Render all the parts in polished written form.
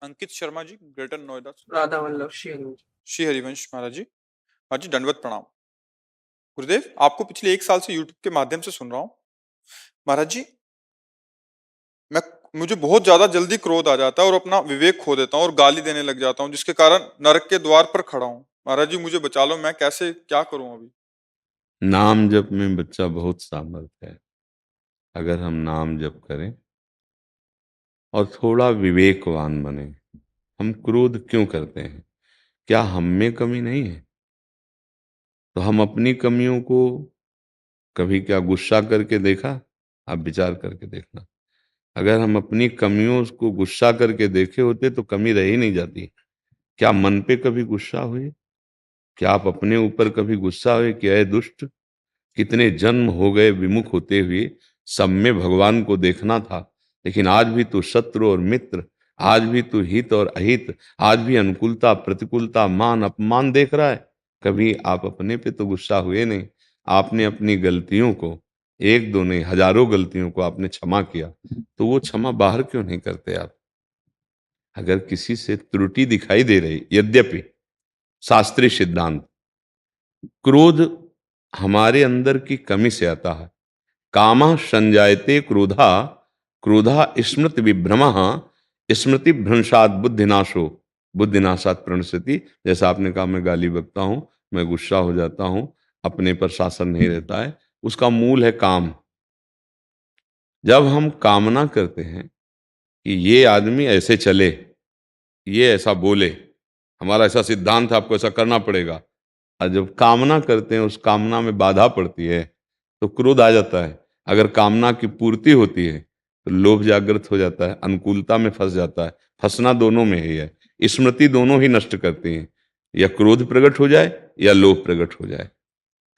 Ankit Sharma ji, greater Noida से। राधा वल्लभ श्री हरिवंश महाराज जी। महाराज जी दंडवत प्रणाम। गुरुदेव, आपको पिछले 1 साल से यूट्यूब के माध्यम से सुन रहा हूँ। महाराज जी, मैं मुझे बहुत ज्यादा जल्दी क्रोध आ जाता है और अपना विवेक खो देता हूँ और गाली देने लग जाता हूँ, जिसके कारण नरक के द्वार पर खड़ा हूँ। महाराज जी मुझे बचा लो, मैं कैसे क्या करूं अभी? नाम जप में बच्चा बहुत सामर्थ्य है। अगर हम नाम जप करें और थोड़ा विवेकवान बने। हम क्रोध क्यों करते हैं? क्या हम में कमी नहीं है? तो हम अपनी कमियों को कभी क्या गुस्सा करके देखा? आप विचार करके देखना। अगर हम अपनी कमियों को गुस्सा करके देखे होते तो कमी रह ही नहीं जाती। क्या मन पे कभी गुस्सा हुए? क्या आप अपने ऊपर कभी गुस्सा हुए कि अय दुष्ट, कितने जन्म हो गए विमुख होते हुए, सब में भगवान को देखना था, लेकिन आज भी तू शत्रु और मित्र, आज भी तू हित और अहित, आज भी अनुकूलता प्रतिकूलता मान अपमान देख रहा है। कभी आप अपने पे तो गुस्सा हुए नहीं। आपने अपनी गलतियों को, एक दो नहीं हजारों गलतियों को आपने क्षमा किया, तो वो क्षमा बाहर क्यों नहीं करते आप? अगर किसी से त्रुटि दिखाई दे रही, यद्यपि शास्त्रीय सिद्धांत, क्रोध हमारे अंदर की कमी से आता है। कामः संजायते क्रोधा, क्रोधा स्मृति विभ्रमः, स्मृति भ्रंशात बुद्धिनाशो, बुद्धिनाशात प्रणश्यति। जैसा आपने कहा, मैं गाली बकता हूं, मैं गुस्सा हो जाता हूं, अपने पर शासन नहीं रहता है, उसका मूल है काम। जब हम कामना करते हैं कि ये आदमी ऐसे चले, ये ऐसा बोले, हमारा ऐसा सिद्धांत है, आपको ऐसा करना पड़ेगा, और जब कामना करते हैं उस कामना में बाधा पड़ती है तो क्रोध आ जाता है। अगर कामना की पूर्ति होती है तो लोभ जागृत हो जाता है, अनुकूलता में फंस जाता है। फंसना दोनों में ही है, स्मृति दोनों ही नष्ट करती है, या क्रोध प्रकट हो जाए या लोभ प्रकट हो जाए।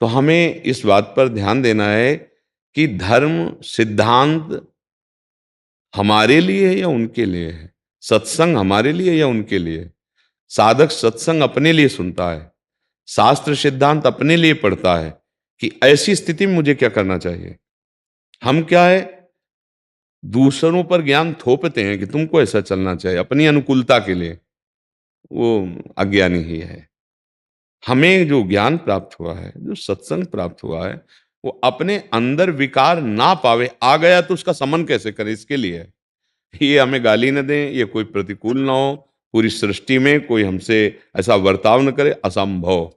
तो हमें इस बात पर ध्यान देना है कि धर्म सिद्धांत हमारे लिए है या उनके लिए है? सत्संग हमारे लिए या उनके लिए? साधक सत्संग अपने लिए सुनता है, शास्त्र सिद्धांत अपने लिए पढ़ता है कि ऐसी स्थिति में मुझे क्या करना चाहिए। हम क्या है, दूसरों पर ज्ञान थोपते हैं कि तुमको ऐसा चलना चाहिए अपनी अनुकूलता के लिए। वो अज्ञानी ही है। हमें जो ज्ञान प्राप्त हुआ है, जो सत्संग प्राप्त हुआ है, वो अपने अंदर विकार ना पावे। आ गया तो उसका समन कैसे करें, इसके लिए है। ये हमें गाली न दें, ये कोई प्रतिकूल ना हो, पूरी सृष्टि में कोई हमसे ऐसा बर्ताव न करे, असंभव।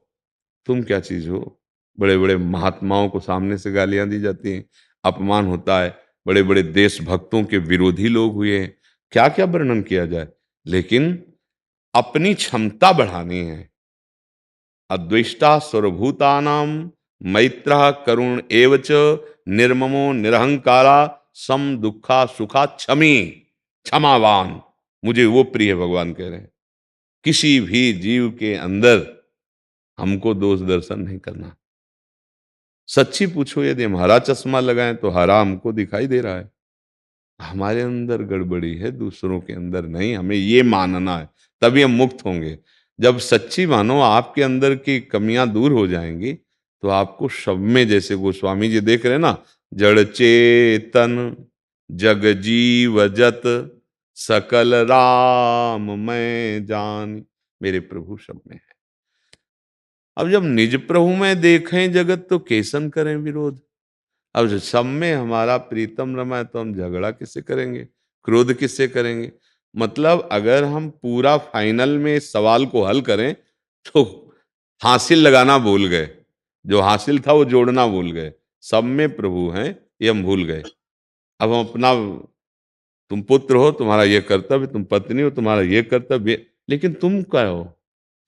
तुम क्या चीज हो? बड़े बड़े महात्माओं को सामने से गालियां दी जाती हैं, अपमान होता है, बड़े बड़े देशभक्तों के विरोधी लोग हुए हैं, क्या क्या वर्णन किया जाए। लेकिन अपनी क्षमता बढ़ानी है। अद्वेष्टा सर्वभूतानां, मैत्रः करुण एवच, निर्ममो निरहंकारा, सम दुखा सुखा क्षमी, क्षमावान। मुझे वो प्रिय है, भगवान कह रहे हैं। किसी भी जीव के अंदर हमको दोष दर्शन नहीं करना। सच्ची पूछो, यदि हम हरा चश्मा लगाएं तो हरा हमको दिखाई दे रहा है, हमारे अंदर गड़बड़ी है, दूसरों के अंदर नहीं। हमें ये मानना है, तभी हम मुक्त होंगे। जब सच्ची मानो, आपके अंदर की कमियां दूर हो जाएंगी तो आपको सब में, जैसे गोस्वामी जी देख रहे हैं ना, जड़ चेतन जग जीव जत, सकल राम मैं जान, मेरे प्रभु सब में है। अब जब निज प्रभु में देखें जगत तो कैसन करें विरोध। अब जो सब में हमारा प्रीतम रमा है तो हम झगड़ा किससे करेंगे, क्रोध किससे करेंगे? मतलब अगर हम पूरा फाइनल में इस सवाल को हल करें तो हासिल लगाना भूल गए, जो हासिल था वो जोड़ना भूल गए। सब में प्रभु हैं ये हम भूल गए। अब हम अपना, तुम पुत्र हो तुम्हारा ये कर्तव्य, तुम पत्नी हो तुम्हारा ये कर्तव्य, लेकिन तुम क्या हो?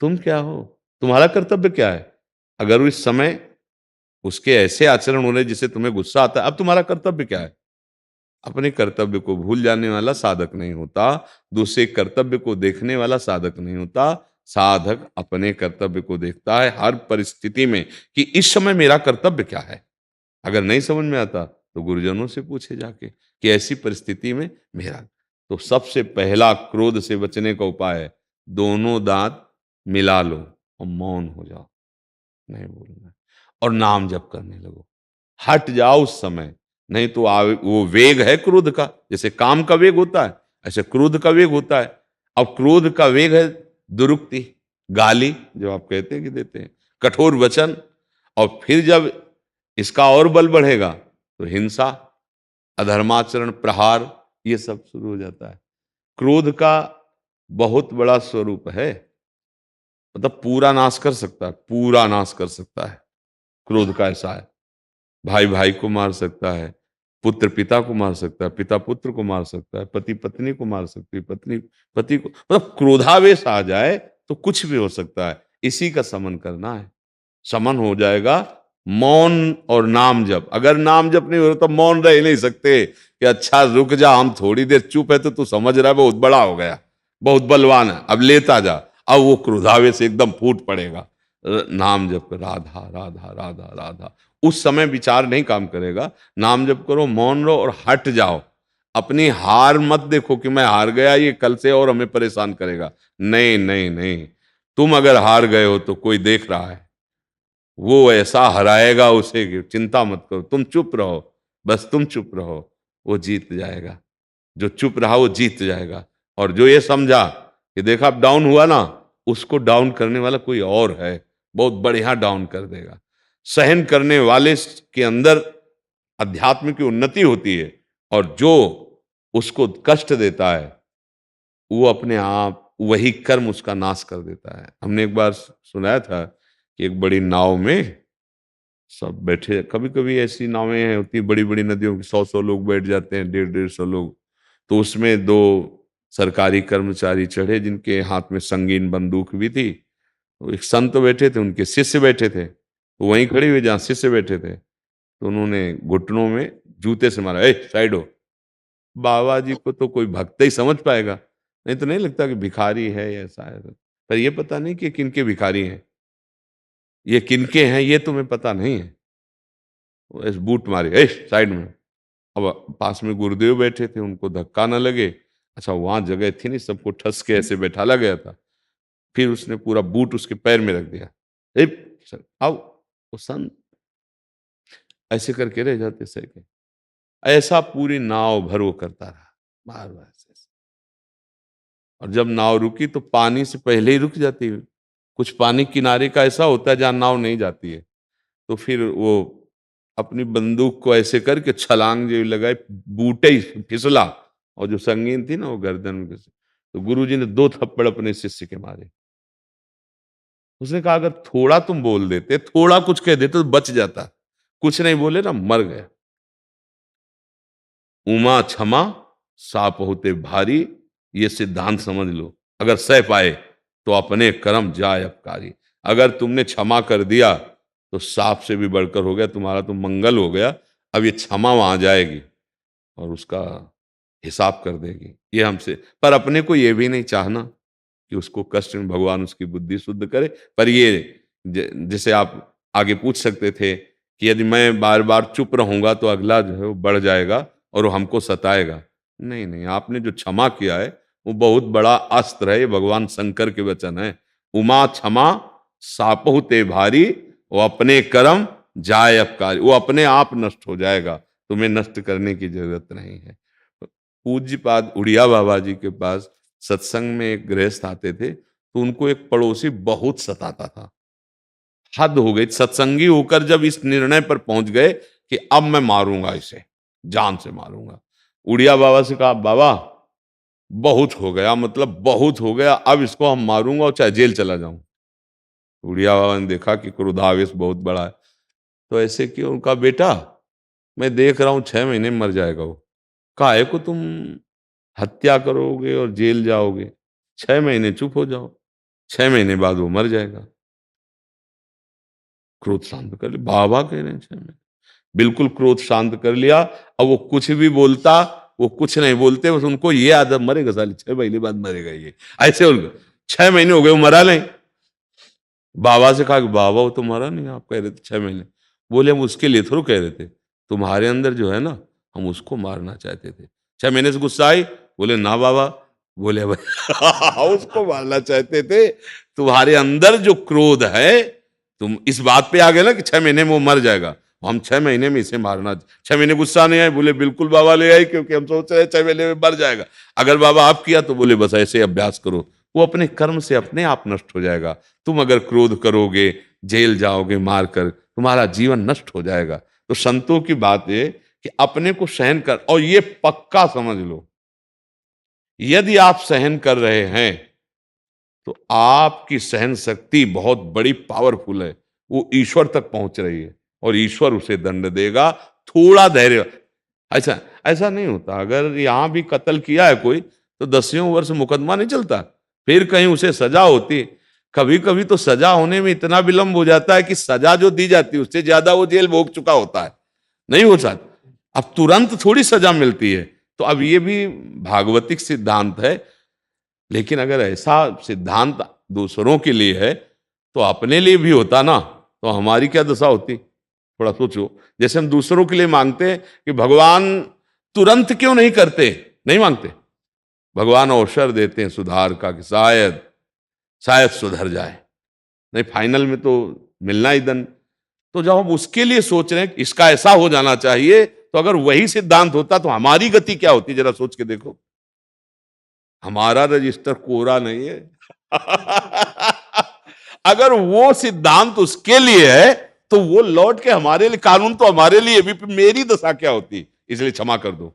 तुम क्या हो? तुम्हारा कर्तव्य क्या है? अगर उस समय उसके ऐसे आचरण हो रहे जिससे तुम्हें गुस्सा आता है, अब तुम्हारा कर्तव्य क्या है? अपने कर्तव्य को भूल जाने वाला साधक नहीं होता, दूसरे कर्तव्य को देखने वाला साधक नहीं होता। साधक अपने कर्तव्य को देखता है हर परिस्थिति में कि इस समय मेरा कर्तव्य क्या है। अगर नहीं समझ में आता तो गुरुजनों से पूछे जाके कि ऐसी परिस्थिति में मेरा। तो सबसे पहला क्रोध से बचने का उपाय है, दोनों दांत मिला लो और मौन हो जाओ, नहीं बोलना, और नाम जप करने लगो। हट जाओ उस समय, नहीं तो वो वेग है क्रोध का। जैसे काम का वेग होता है, ऐसे क्रोध का वेग होता है। अब क्रोध का वेग है दुरुक्ति, गाली जो आप कहते हैं कि देते हैं, कठोर वचन, और फिर जब इसका और बल बढ़ेगा तो हिंसा, अधर्माचरण, प्रहार, ये सब शुरू हो जाता है। क्रोध का बहुत बड़ा स्वरूप है, मतलब पूरा नाश कर सकता है, पूरा नाश कर सकता है। क्रोध का ऐसा है, भाई भाई को मार सकता है, पुत्र पिता को मार सकता है, पिता पुत्र को मार सकता है, पति पत्नी को मार सकती है, पत्नी पति को, मतलब क्रोधावेश आ जाए तो कुछ भी हो सकता है। इसी का समन करना है। समन हो जाएगा मौन और नाम जप। अगर नाम जप नहीं हो रहा तो मौन रह नहीं सकते कि अच्छा रुक जा, हम थोड़ी देर चुप है तो तू समझ रहा है बहुत बड़ा हो गया, बहुत बलवान है, अब लेता जा। अब वो क्रोधावेश एकदम फूट पड़ेगा। नाम जप, राधा राधा राधा राधा, उस समय विचार नहीं काम करेगा। नाम जप करो, मौन रहो और हट जाओ। अपनी हार मत देखो कि मैं हार गया, ये कल से और हमें परेशान करेगा। नहीं नहीं नहीं, तुम अगर हार गए हो तो कोई देख रहा है, वो ऐसा हराएगा उसे कि चिंता मत करो, तुम चुप रहो, बस तुम चुप रहो, वो जीत जाएगा। जो चुप रहा वो जीत जाएगा। और जो ये समझा कि देखा अब डाउन हुआ ना, उसको डाउन करने वाला कोई और है, बहुत बढ़िया डाउन कर देगा। सहन करने वाले के अंदर अध्यात्म की उन्नति होती है, और जो उसको कष्ट देता है वो अपने आप वही कर्म उसका नाश कर देता है। हमने एक बार सुनाया था कि एक बड़ी नाव में सब बैठे, कभी कभी ऐसी नावें होती बड़ी बड़ी नदियों की, 100 लोग बैठ जाते हैं, 150 लोग। तो उसमें दो सरकारी कर्मचारी चढ़े जिनके हाथ में संगीन बंदूक भी थी। तो एक संत बैठे थे, उनके शिष्य बैठे थे, तो वहीं खड़े हुए जहाँ शिष्य बैठे थे, तो उन्होंने घुटनों में जूते से मारा, ए साइड हो। बाबा जी को तो कोई भक्त ही समझ पाएगा, नहीं तो नहीं लगता कि भिखारी है या ऐसा है। पर ये पता नहीं कि किनके भिखारी हैं, ये किनके हैं ये तुम्हें पता नहीं है। वो ऐसे बूट मारे, ए साइड में। अब पास में गुरुदेव बैठे थे, उनको धक्का ना लगे, अच्छा वहां जगह थी नहीं, सबको ठस के ऐसे बैठाला गया था। फिर उसने पूरा बूट उसके पैर में रख दिया, ए सर आओ। वो संत ऐसे करके रह जाते सर के। ऐसा पूरी नाव भर वो करता रहा, बार बार ऐसे। और जब नाव रुकी तो पानी से पहले ही रुक जाती है। कुछ पानी किनारे का ऐसा होता है जहां नाव नहीं जाती है, तो फिर वो अपनी बंदूक को ऐसे करके छलांग जो लगाए, बूटे ही फिसला, और जो संगीन थी ना वो गर्दन में घुसी। तो गुरुजी ने 2 थप्पड़ अपने शिष्य के मारे। उसने कहा अगर थोड़ा तुम बोल देते, थोड़ा कुछ कह देते तो बच जाता, कुछ नहीं बोले ना, मर गया। उमा क्षमा साप होते भारी, ये सिद्धांत समझ लो। अगर सह पाए तो अपने कर्म जाय अपकारी। अगर तुमने क्षमा कर दिया तो सांप से भी बढ़कर हो गया, तुम्हारा तो मंगल हो गया। अब ये क्षमा वहां जाएगी और उसका हिसाब कर देगी ये हमसे। पर अपने को ये भी नहीं चाहना कि उसको कष्ट में भगवान उसकी बुद्धि शुद्ध करे। पर ये जैसे आप आगे पूछ सकते थे कि यदि मैं बार बार चुप रहूंगा तो अगला जो है वो बढ़ जाएगा और वो हमको सताएगा। नहीं नहीं, आपने जो क्षमा किया है वो बहुत बड़ा अस्त्र है, ये भगवान शंकर के वचन है। उमा क्षमा सापहु ते भारी, वो अपने कर्म जाय अपकारी, वो अपने आप नष्ट हो जाएगा, तुम्हें नष्ट करने की जरूरत नहीं है। पूज्यपाद उड़िया बाबा जी के पास सत्संग में एक गृहस्थ आते थे, तो उनको एक पड़ोसी बहुत सताता था, हद हो गई। सत्संगी होकर जब इस निर्णय पर पहुंच गए कि अब मैं मारूंगा इसे, जान से मारूंगा, उड़िया बाबा से कहा बाबा बहुत हो गया, मतलब बहुत हो गया, अब इसको हम मारूंगा और चाहे जेल चला जाऊं। उड़िया बाबा ने देखा कि क्रोधावेश बहुत बड़ा है, तो ऐसे कि उनका बेटा मैं देख रहा हूं 6 महीने में मर जाएगा वो, काहे को तुम हत्या करोगे और जेल जाओगे, 6 महीने चुप हो जाओ, 6 महीने बाद वो मर जाएगा। क्रोध शांत कर लिया, बाबा कह रहे हैं 6 महीने, बिल्कुल क्रोध शांत कर लिया। अब वो कुछ भी बोलता, वो कुछ नहीं बोलते, बस उनको ये आदत, मरेगा साले 6 महीने बाद मरेगा ये, ऐसे उनको 6 महीने हो गए वो मरा नहीं। बाबा से कहा कि बाबा वो तो मरा नहीं, आप कह रहे थे 6 महीने। बोले हम उसके लिए थोड़ा कह रहे थे, तुम्हारे अंदर जो है ना, हम उसको मारना चाहते थे। 6 महीने से गुस्सा आई, बोले ना बाबा। बोले भाई उसको मारना चाहते थे, तुम्हारे अंदर जो क्रोध है, तुम इस बात पे आ गए ना कि 6 महीने में वो मर जाएगा, हम 6 महीने में इसे मारना, 6 महीने गुस्सा नहीं आए, बोले बिल्कुल बाबा ले आए, क्योंकि हम सोच रहे 6 महीने में मर जाएगा। अगर बाबा आप किया तो बोले बस ऐसे अभ्यास करो, वो अपने कर्म से अपने आप नष्ट हो जाएगा। तुम अगर क्रोध करोगे, जेल जाओगे मारकर, तुम्हारा जीवन नष्ट हो जाएगा। तो संतों की बात है कि अपने को सहन कर, और ये पक्का समझ लो, यदि आप सहन कर रहे हैं तो आपकी सहन शक्ति बहुत बड़ी पावरफुल है, वो ईश्वर तक पहुंच रही है और ईश्वर उसे दंड देगा। थोड़ा धैर्य। ऐसा ऐसा नहीं होता, अगर यहां भी कत्ल किया है कोई तो 10 वर्ष मुकदमा नहीं चलता, फिर कहीं उसे सजा होती। कभी कभी तो सजा होने में इतना विलंब हो जाता है कि सजा जो दी जाती है उससे ज्यादा वो जेल भोग चुका होता है। नहीं हो सकता, अब तुरंत थोड़ी सजा मिलती है। तो अब ये भी भागवतिक सिद्धांत है, लेकिन अगर ऐसा सिद्धांत दूसरों के लिए है तो अपने लिए भी होता ना, तो हमारी क्या दशा होती। थोड़ा सोचो, जैसे हम दूसरों के लिए मांगते हैं कि भगवान तुरंत क्यों नहीं करते, नहीं मांगते, भगवान अवसर देते हैं सुधार का कि शायद शायद सुधर जाए, नहीं फाइनल में तो मिलना ही दंड। तो जब हम उसके लिए सोच रहे हैं कि इसका ऐसा हो जाना चाहिए, तो अगर वही सिद्धांत होता तो हमारी गति क्या होती, जरा सोच के देखो। हमारा रजिस्टर कोरा नहीं है। अगर वो सिद्धांत उसके लिए है तो वो लौट के हमारे लिए, कानून तो हमारे लिए भी, मेरी दशा क्या होती। इसलिए क्षमा कर दो,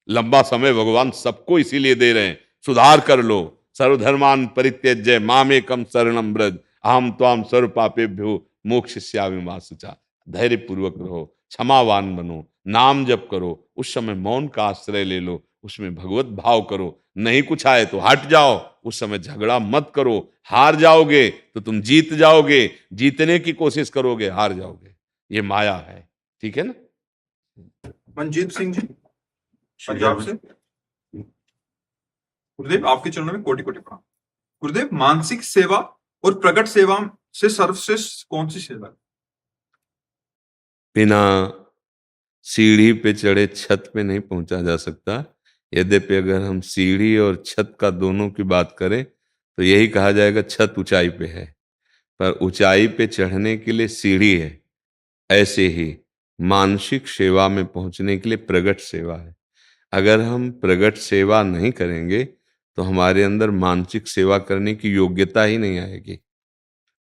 लंबा समय भगवान सबको इसीलिए दे रहे हैं, सुधार कर लो। सर्वधर्मान परित्यज्य मामेकम शरणम ब्रज अहम त्वाम सर्व पापेभ्यो मोक्षयिष्यामि मा शुचा। धैर्य पूर्वक रहो, क्षमावान बनो, नाम जप करो, उस समय मौन का आश्रय ले लो, उसमें भगवत भाव करो। नहीं कुछ आए तो हट जाओ, उस समय झगड़ा मत करो। हार जाओगे तो तुम जीत जाओगे, जीतने की कोशिश करोगे हार जाओगे। ये माया है, ठीक है ना। मनजीत सिंह जी पंजाब से। गुरुदेव आपके चरणों में कोटि कोटि प्रणाम। गुरुदेव, मानसिक सेवा और प्रकट सेवा से सर्वश्रेष्ठ कौन सी सेवा है? बिना सीढ़ी पे चढ़े छत पे नहीं पहुंचा जा सकता। यद्यपि अगर हम सीढ़ी और छत का दोनों की बात करें तो यही कहा जाएगा छत ऊंचाई पे है, पर ऊंचाई पे चढ़ने के लिए सीढ़ी है। ऐसे ही मानसिक सेवा में पहुंचने के लिए प्रगट सेवा है। अगर हम प्रगट सेवा नहीं करेंगे तो हमारे अंदर मानसिक सेवा करने की योग्यता ही नहीं आएगी।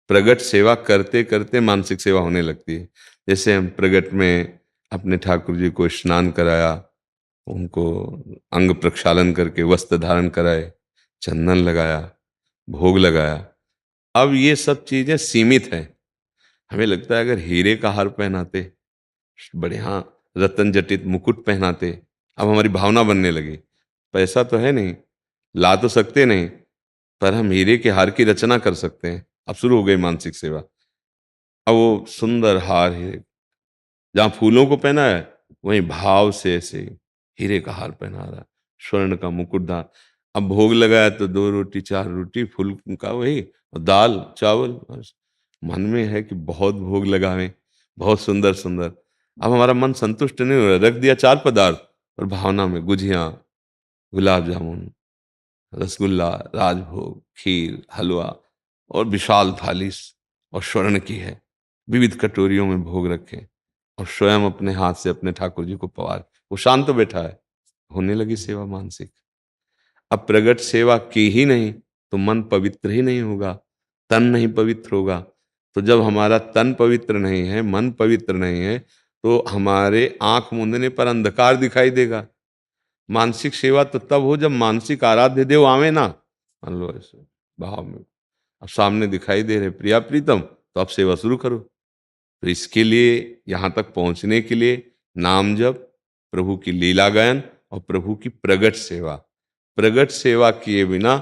प्रगट सेवा करते करते मानसिक सेवा होने लगती है। जैसे हम प्रगट में अपने ठाकुर जी को स्नान कराया, उनको अंग प्रक्षालन करके वस्त्र धारण कराए, चंदन लगाया, भोग लगाया। अब ये सब चीजें सीमित हैं। हमें लगता है अगर हीरे का हार पहनाते, बढ़िया रतन जटित मुकुट पहनाते, अब हमारी भावना बनने लगी। पैसा तो है नहीं, ला तो सकते नहीं, पर हम हीरे के हार की रचना कर सकते हैं। अब शुरू हो गई मानसिक सेवा। अब वो सुंदर हार है, जहाँ फूलों को पहना है वहीं भाव से ऐसे हीरे का हार पहना रहा, स्वर्ण का मुकुट धार। अब भोग लगाया तो 2 रोटी 4 रोटी फूल का वही, और दाल चावल, बस। मन में है कि बहुत भोग लगावें, बहुत सुंदर सुंदर। अब हमारा मन संतुष्ट नहीं हो रहा, रख दिया 4 पदार्थ, और भावना में गुजिया, गुलाब जामुन, रसगुल्ला, राजभोग, खीर, हलवा, और विशाल थाली और स्वर्ण की है, विविध कटोरियों में भोग रखे, और स्वयं अपने हाथ से अपने ठाकुर जी को पवार, वो शांत बैठा है। होने लगी सेवा मानसिक। अब प्रगट सेवा की ही नहीं तो मन पवित्र ही नहीं होगा, तन नहीं पवित्र होगा। तो जब हमारा तन पवित्र नहीं है, मन पवित्र नहीं है, तो हमारे आंख मूंदने पर अंधकार दिखाई देगा। मानसिक सेवा तो तब हो जब मानसिक आराध्य देव आवे ना, मान लो ऐसे भाव में, अब सामने दिखाई दे रहे प्रिया प्रीतम, तो अब सेवा शुरू करो। तो इसके लिए, यहाँ तक पहुंचने के लिए नाम जप, प्रभु की लीला गायन और प्रभु की प्रगट सेवा। प्रगट सेवा किए बिना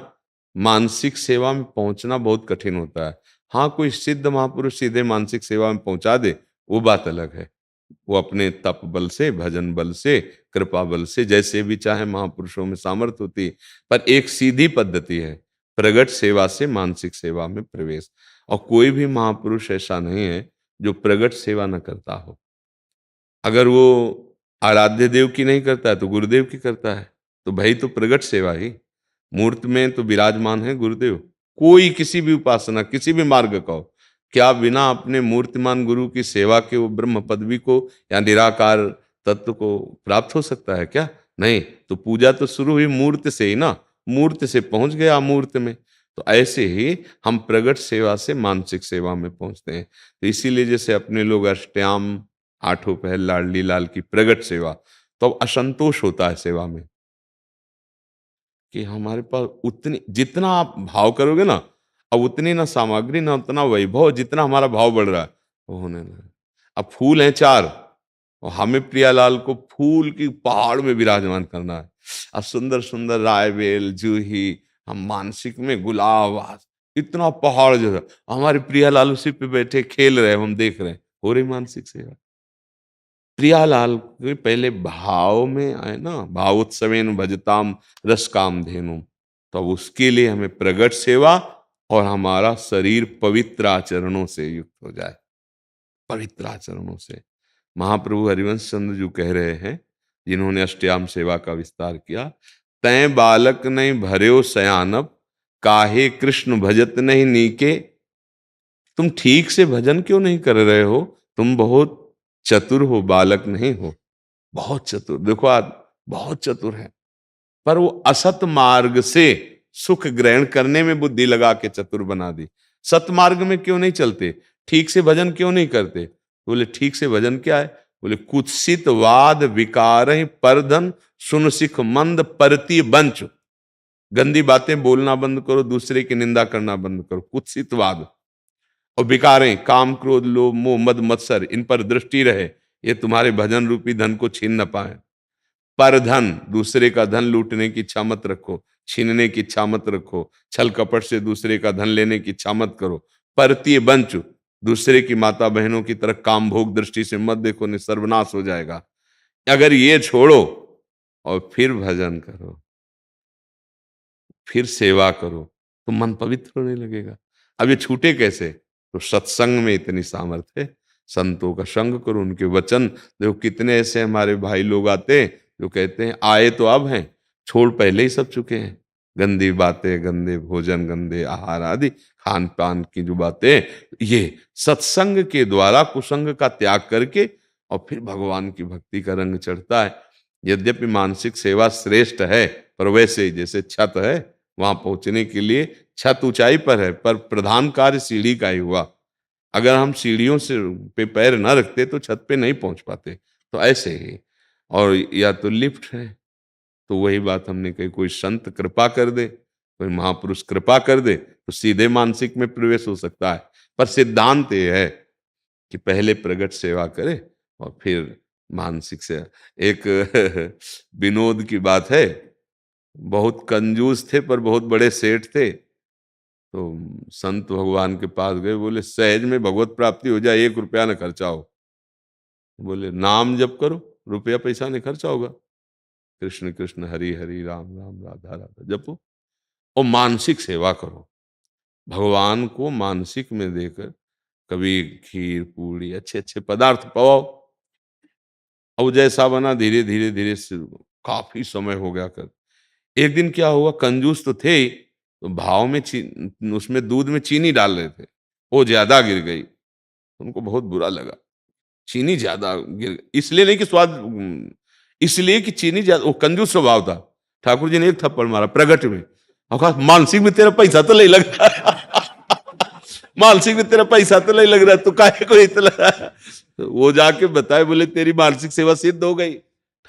मानसिक सेवा में पहुंचना बहुत कठिन होता है। हाँ, कोई सिद्ध महापुरुष सीधे मानसिक सेवा में पहुंचा दे, वो बात अलग है। वो अपने तप बल से, भजन बल से, कृपा बल से, जैसे भी चाहे महापुरुषों में सामर्थ्य होती है। पर एक सीधी पद्धति है, प्रगट सेवा से मानसिक सेवा में प्रवेश। और कोई भी महापुरुष ऐसा नहीं है जो प्रगट सेवा न करता हो। अगर वो आराध्य देव की नहीं करता है तो गुरुदेव की करता है, तो भाई तो प्रगट सेवा ही। मूर्त में तो विराजमान है गुरुदेव। कोई किसी भी उपासना, किसी भी मार्ग का हो, क्या बिना अपने मूर्तिमान गुरु की सेवा के वो ब्रह्म पदवी को या निराकार तत्व को प्राप्त हो सकता है क्या? नहीं। तो पूजा तो शुरू हुई मूर्त से ही ना, मूर्त से पहुंच गया अमूर्त में। तो ऐसे ही हम प्रगट सेवा से मानसिक सेवा में पहुंचते हैं। तो इसीलिए जैसे अपने लोग अष्टयाम, आठों पहर लाडली लाल की प्रगट सेवा, तो अब असंतोष होता है सेवा में कि हमारे पास उतनी, जितना आप भाव करोगे ना, अब उतनी ना सामग्री ना उतना वैभव, जितना हमारा भाव बढ़ रहा है वो होने लगा। अब फूल हैं चार और हमें प्रियालाल को फूल की पहाड़ में विराजमान करना है। अब सुंदर सुंदर रायबेल, जूही, हम मानसिक में गुलाब, इतना पहाड़ जो है, हमारे प्रियालाल उसी पे बैठे खेल रहे हैं, हम देख रहे हैं, हो रही मानसिक सेवा। प्रियालाल के पहले भाव में आए ना, भावोत्सवेन भजताम रस काम धेनु, तो अब उसके लिए हमें प्रगट सेवा और हमारा शरीर पवित्र आचरणों से युक्त हो जाए, पवित्र आचरणों से। महाप्रभु हरिवंश चंद्र जी कह रहे हैं, जिन्होंने अष्टयाम सेवा का विस्तार किया, तय बालक नहीं भर्यो सयानब, काहे कृष्ण भजत नहीं नीके। तुम ठीक से भजन क्यों नहीं कर रहे हो? तुम बहुत चतुर हो, बालक नहीं हो, बहुत चतुर। देखो आज बहुत चतुर है, पर वो असत मार्ग से सुख ग्रहण करने में बुद्धि लगा के चतुर बना दी। सत मार्ग में क्यों नहीं चलते? ठीक से भजन क्यों नहीं करते? बोले ठीक से भजन क्या है? बोले कुत्सित वाद विकार परधन सुन सिख मंद परती बंच। गंदी बातें बोलना बंद करो, दूसरे की निंदा करना बंद करो, कुत्सित वाद और विकारें, काम क्रोध लोभ मोह मद मत्सर, इन पर दृष्टि रहे, ये तुम्हारे भजन रूपी धन को छीन न पाए। पर धन, दूसरे का धन लूटने की इच्छा मत रखो, छीनने की इच्छा मत रखो, छल कपट से दूसरे का धन लेने की इच्छा मत करो। परतीय बंच, दूसरे की माता बहनों की तरह काम भोग दृष्टि से मत देखो, नहीं सर्वनाश हो जाएगा। अगर ये छोड़ो और फिर भजन करो, फिर सेवा करो, तो मन पवित्र होने लगेगा। अब ये छूटे कैसे? तो सत्संग में इतनी सामर्थ्य है, संतों का संग करो, उनके वचन देखो। कितने ऐसे हमारे भाई लोग आते हैं जो कहते हैं आए तो अब हैं, छोड़ पहले ही सब चुके हैं। गंदी बातें, गंदे भोजन, गंदे आहार आदि खान पान की जो बातें, ये सत्संग के द्वारा कुसंग का त्याग करके और फिर भगवान की भक्ति का रंग चढ़ता है। यद्यपि मानसिक सेवा श्रेष्ठ है, पर वैसे ही जैसे छत है, वहां पहुंचने के लिए छत ऊंचाई पर है, पर प्रधान कार्य सीढ़ी का ही हुआ। अगर हम सीढ़ियों से पे पैर न रखते तो छत पे नहीं पहुंच पाते। तो ऐसे ही, और या तो लिफ्ट है, तो वही बात हमने कही, कोई संत कृपा कर दे, कोई महापुरुष कृपा कर दे, तो सीधे मानसिक में प्रवेश हो सकता है। पर सिद्धांत ये है कि पहले प्रगट सेवा करे और फिर मानसिक सेवा। एक विनोद की बात है, बहुत कंजूस थे पर बहुत बड़े सेठ थे। तो संत भगवान के पास गए, बोले सहज में भगवत प्राप्ति हो जाए, 1 रुपया न खर्चा हो। बोले नाम जप करो, रुपया पैसा नहीं खर्चा होगा। कृष्ण कृष्ण हरि हरि राम राम राधा राधा जपो और मानसिक सेवा करो। भगवान को मानसिक में देकर कभी खीर पूड़ी अच्छे अच्छे पदार्थ पवाओ। अब जैसा बना धीरे धीरे धीरे से काफी समय हो गया कर। एक दिन क्या हुआ, कंजूस तो थे ही, तो भाव में उसमें दूध में चीनी डाल रहे थे, वो ज्यादा गिर गई। उनको बहुत बुरा लगा, चीनी ज्यादा गिर, इसलिए नहीं कि स्वाद, इसलिए कि चीनी ज्यादा, वो कंजूस स्वभाव था। ठाकुर जी ने एक थप्पड़ मारा प्रगट में और कहा मानसिक में तेरा पैसा तो नहीं लग रहा मानसिक में तेरा पैसा तो नहीं लग रहा, तो काहे को इतना। तो वो जाके बताए, बोले तेरी मानसिक सेवा सिद्ध हो गई,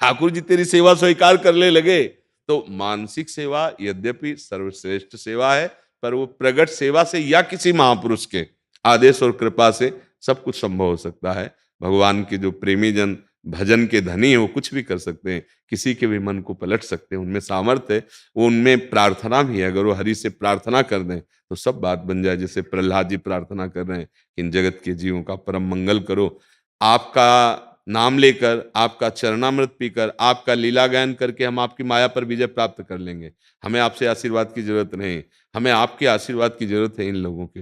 ठाकुर जी तेरी सेवा स्वीकार करने लगे। तो मानसिक सेवा यद्यपि सर्वश्रेष्ठ सेवा है, पर वो प्रगट सेवा से या किसी महापुरुष के आदेश और कृपा से सब कुछ संभव हो सकता है। भगवान के जो प्रेमी जन भजन के धनी है, वो कुछ भी कर सकते हैं, किसी के भी मन को पलट सकते हैं, उनमें सामर्थ्य है। वो उनमें प्रार्थना भी है, अगर वो हरि से प्रार्थना कर दें तो सब बात बन जाए। जैसे प्रहलाद जी प्रार्थना कर रहे हैं कि इन जगत के जीवों का परम मंगल करो, आपका नाम लेकर, आपका चरणामृत पीकर, आपका लीला गायन करके हम आपकी माया पर विजय प्राप्त कर लेंगे। हमें आपसे आशीर्वाद की जरूरत नहीं, हमें आपके आशीर्वाद की जरूरत है इन लोगों के।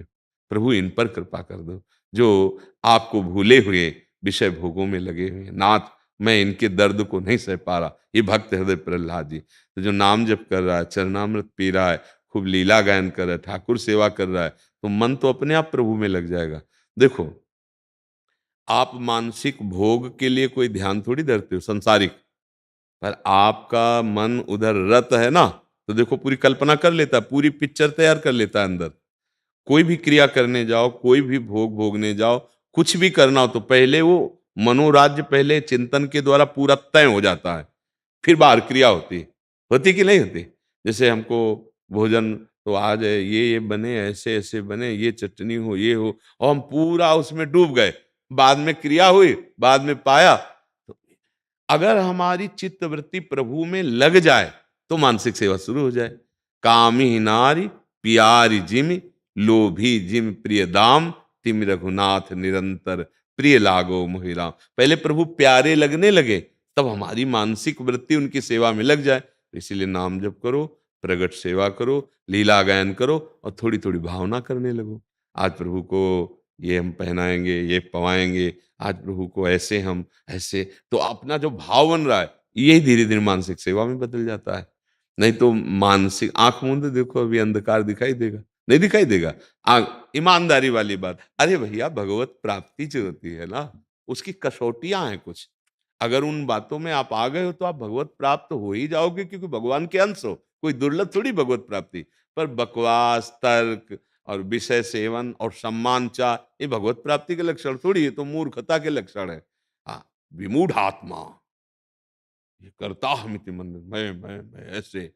प्रभु इन पर कृपा कर दो जो आपको भूले हुए विषय भोगों में लगे हुए हैं। नाथ मैं इनके दर्द को नहीं सह पा रहा। ये भक्त हृदय प्रहलाद जी, तो जो नाम जप कर रहा है, चरणामृत पी रहा है, खूब लीला गायन कर रहा है, ठाकुर सेवा कर रहा है, तो मन तो अपने आप प्रभु में लग जाएगा। देखो, आप मानसिक भोग के लिए कोई ध्यान थोड़ी धरते हो संसारिक, पर आपका मन उधर रत है ना, तो देखो पूरी कल्पना कर लेता है, पूरी पिक्चर तैयार कर लेता है अंदर। कोई भी क्रिया करने जाओ, कोई भी भोग भोगने जाओ, कुछ भी करना हो तो पहले वो मनोराज्य पहले चिंतन के द्वारा पूरा तय हो जाता है, फिर बाहर क्रिया होती है। होती कि नहीं होती? जैसे हमको भोजन तो आज ये बने, ऐसे-ऐसे बने, ये चटनी हो, ये हो, और हम पूरा उसमें डूब गए। बाद में क्रिया हुई, बाद में पाया। तो अगर हमारी चित्तवृत्ति प्रभु में लग जाए, तो मानसिक सेवा शुरू हो जाए। कामिही नारी पियारी जिमि, लोभी जिमि प्रिय दाम, तिमि रघुनाथ निरंतर प्रिय लागो मोहि राम। पहले प्रभु प्यारे लगने लगे, तब हमारी मानसिक वृत्ति उनकी सेवा में लग जाए। तो इसीलिए नाम जप करो, प्रगट सेवा करो, लीला गायन करो और थोड़ी-थोड़ी भावना करने लगो। आज प्रभु को ये हम पहनाएँगे, ये पवाएँगे, आज प्रभु को ऐसे हम ऐसे, तो अपना जो भाव बन रहा है, यही धीरे-धीरे मानसिक सेवा में बदल जाता है। नहीं तो मानसिक आँख मूंदे देखो, अभी अंधकार दिखाई देगा? नहीं दिखाई देगा? ईमानदारी वाली बात। अरे भैया, भगवत प्राप्ति जो होती है ना, उसकी कसौटियाँ हैं कुछ। अगर उन बातों में आप आ गए हो तो आप भगवत प्राप्त हो ही जाओगे, क्योंकि भगवान के अंश हो। कोई दुर्लभ थोड़ी भगवत प्राप्ति। पर बकवास, तर्क और विषय सेवन और सम्मान चाह, ये भगवत प्राप्ति के लक्षण थोड़ी है, ये तो मूर्खता के लक्षण है। हाँ, विमूढ़ आत्मा, ये करता हमिति मन, मैं ऐसे।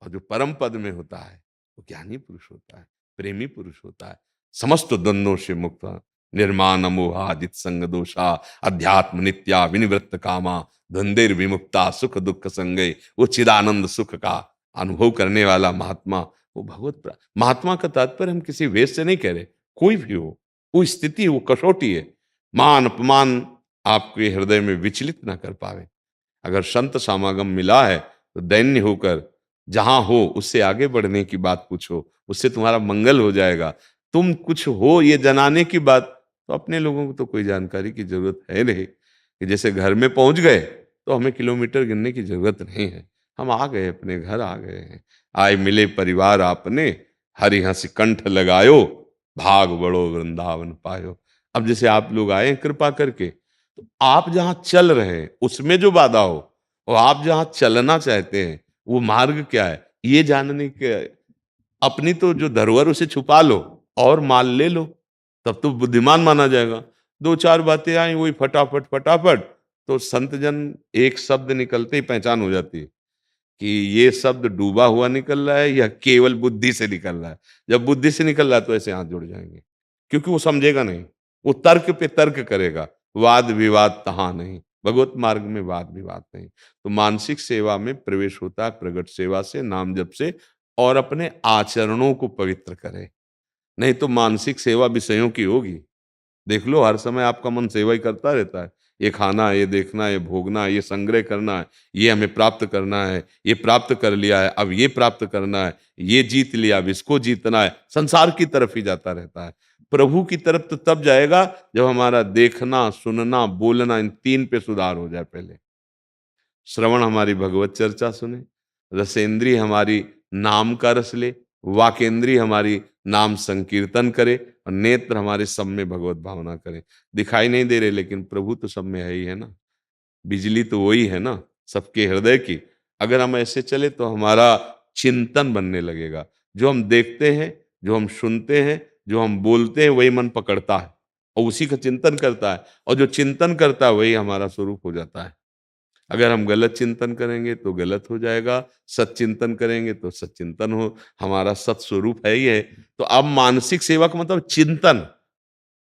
और जो परम पद में होता है, वो ज्ञानी पुरुष होता है, प्रेमी पुरुष होता है, समस्त द्वंद्वों से मुक्त, निर्माण मोहा जित संग दोषा, अध्यात्म नित्या विनिवृत्त कामा, धंधेर विमुक्ता सुख दुख संगे, वो चिदानंद सुख का अनुभव करने वाला महात्मा, वो महात्मा का तात्पर्य हम किसी वेश से नहीं कह रहे, कोई भी हो, वो स्थिति, वो कसौटी है। मान अपमान आपके हृदय में विचलित ना कर पावे। अगर संत समागम मिला है, तो दैन्य होकर जहां हो उससे आगे बढ़ने की बात पूछो, उससे तुम्हारा मंगल हो जाएगा। तुम कुछ हो ये जनाने की बात, तो अपने लोगों को तो कोई जानकारी की जरूरत है नहीं, कि जैसे घर में पहुंच गए तो हमें किलोमीटर गिनने की जरूरत नहीं है। हम आ गए, अपने घर आ गए हैं। आए मिले परिवार आपने, हरि हंस कंठ लगायो, भाग बड़ो वृंदावन पायो। अब जैसे आप लोग आए हैं कृपा करके, तो आप जहां चल रहे हैं उसमें जो बाधा हो, और आप जहां चलना चाहते हैं वो मार्ग क्या है, ये जानने के अपनी तो जो धरोहर उसे छुपा लो और माल ले लो, तब तो बुद्धिमान माना जाएगा। दो चार बातें आई वही फटाफट फटाफट, तो संत जन एक शब्द निकलते ही पहचान हो जाती है कि ये शब्द डूबा हुआ निकल रहा है या केवल बुद्धि से निकल रहा है। जब बुद्धि से निकल रहा है तो ऐसे हाथ जुड़ जाएंगे, क्योंकि वो समझेगा नहीं, वो तर्क पे तर्क करेगा, वाद विवाद तहाँ नहीं। भगवत मार्ग में वाद विवाद नहीं। तो मानसिक सेवा में प्रवेश होता है प्रगट सेवा से, नाम जप से, और अपने आचरणों को पवित्र करे। नहीं तो मानसिक सेवा विषयों की होगी। देख लो, हर समय आपका मन सेवा ही करता रहता है। ये खाना है, ये देखना है, ये भोगना है, ये संग्रह करना है, ये हमें प्राप्त करना है, ये प्राप्त कर लिया है, अब ये प्राप्त करना है, ये जीत लिया, अब इसको जीतना है। संसार की तरफ ही जाता रहता है। प्रभु की तरफ तो तब जाएगा जब हमारा देखना, सुनना, बोलना, इन तीन पे सुधार हो जाए पहले। श्रवण हमारी भगवत चर्चा सुने, रसेंद्रिय हमारी नाम का रस ले, वाकेंद्रिय हमारी नाम संकीर्तन करे, और नेत्र हमारे सब में भगवत भावना करे। दिखाई नहीं दे रहे, लेकिन प्रभु तो सब में है ही है ना। बिजली तो वही है ना सबके हृदय की। अगर हम ऐसे चले तो हमारा चिंतन बनने लगेगा। जो हम देखते हैं, जो हम सुनते हैं, जो हम बोलते हैं, वही मन पकड़ता है और उसी का चिंतन करता है, और जो चिंतन करता है वही हमारा स्वरूप हो जाता है। अगर हम गलत चिंतन करेंगे तो गलत हो जाएगा, सच्चिंतन करेंगे तो सच्चिंतन हो, हमारा सत्स्वरूप है ही है। तो अब मानसिक सेवा का मतलब चिंतन,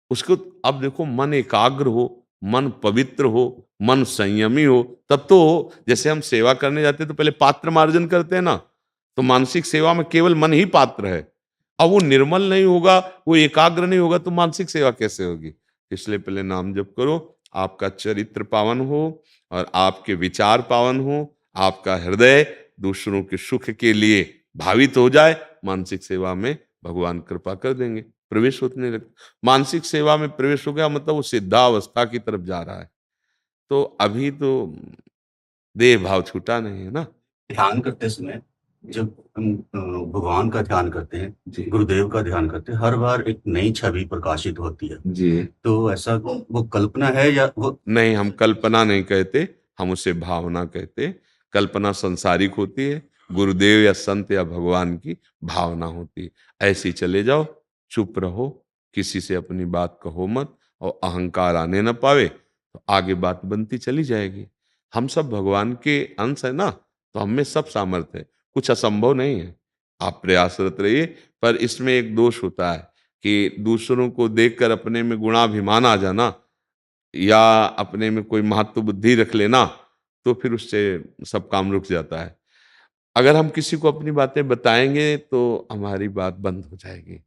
उसको अब देखो, मन एकाग्र हो, मन पवित्र हो, मन संयमी हो, तब तो हो। जैसे हम सेवा करने जाते हैं तो पहले पात्र मार्जन करते हैं ना, तो मानसिक सेवा में केवल मन ही पात्र है। अब वो निर्मल नहीं होगा, वो एकाग्र नहीं होगा, तो मानसिक सेवा कैसे होगी? इसलिए पहले नाम जप करो, आपका चरित्र पावन हो और आपके विचार पावन हो, आपका हृदय दूसरों के सुख के लिए भावित हो जाए, मानसिक सेवा में भगवान कृपा कर देंगे, प्रवेश होने लगे। मानसिक सेवा में प्रवेश हो गया मतलब वो सिद्धावस्था की तरफ जा रहा है। तो अभी तो देह भाव छूटा नहीं है ना। ध्यान करते समय जब हम भगवान का ध्यान करते हैं, जी गुरुदेव का ध्यान करते हैं, हर बार एक नई छवि प्रकाशित होती है। जी। तो ऐसा वो कल्पना है या वो नहीं, हम कल्पना नहीं कहते, हम उसे भावना कहते। कल्पना सांसारिक होती है, गुरुदेव या संत या भगवान की भावना होती है। ऐसे ही चले जाओ, चुप रहो, किसी से अपनी बात कहो मत, और अहंकार आने न पावे, तो आगे बात बनती चली जाएगी। हम सब भगवान के अंश है ना, तो हम में सब सामर्थ्य है, कुछ असंभव नहीं है। आप प्रयासरत रहिए, पर इसमें एक दोष होता है कि दूसरों को देखकर अपने में गुणाभिमान आ जाना, या अपने में कोई महत्व बुद्धि रख लेना, तो फिर उससे सब काम रुक जाता है। अगर हम किसी को अपनी बातें बताएंगे तो हमारी बात बंद हो जाएगी।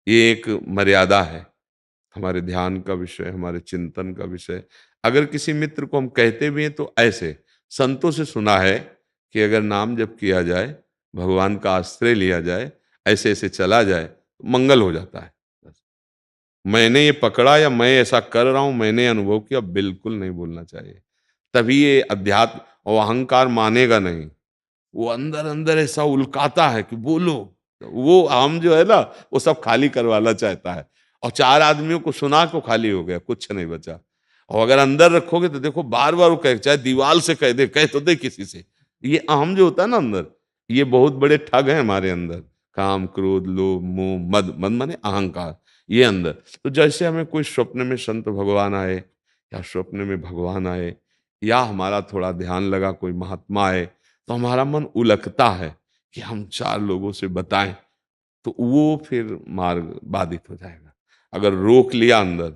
ये एक मर्यादा है, हमारे ध्यान का विषय, हमारे चिंतन का विषय। अगर किसी मित्र को हम कहते भी हैं तो ऐसे, संतों से सुना है कि अगर नाम जप किया जाए, भगवान का आश्रय लिया जाए, ऐसे ऐसे चला जाए, तो मंगल हो जाता है। मैंने ये पकड़ा या मैं ऐसा कर रहा हूं, मैंने अनुभव किया, बिल्कुल नहीं बोलना चाहिए। तभी ये अध्यात्म, और अहंकार मानेगा नहीं, वो अंदर अंदर ऐसा उल्काता है कि बोलो। वो हम जो है ना, वो सब खाली करवाना चाहता है, और चार आदमियों को सुना को खाली हो गया, कुछ नहीं बचा। और अगर अंदर रखोगे तो देखो बार बार वो कहे, चाहे दीवार से कह दे, कह तो दे किसी से। ये अहम जो होता है ना अंदर, ये बहुत बड़े ठग हैं हमारे अंदर। काम, क्रोध, लोभ, मोह, मद, मद माने अहंकार, ये अंदर। तो जैसे हमें कोई स्वप्न में संत भगवान आए, या स्वप्न में भगवान आए, या हमारा थोड़ा ध्यान लगा कोई महात्मा आए, तो हमारा मन उलकता है कि हम चार लोगों से बताएं, तो वो फिर मार्ग बाधित हो जाएगा। अगर रोक लिया अंदर,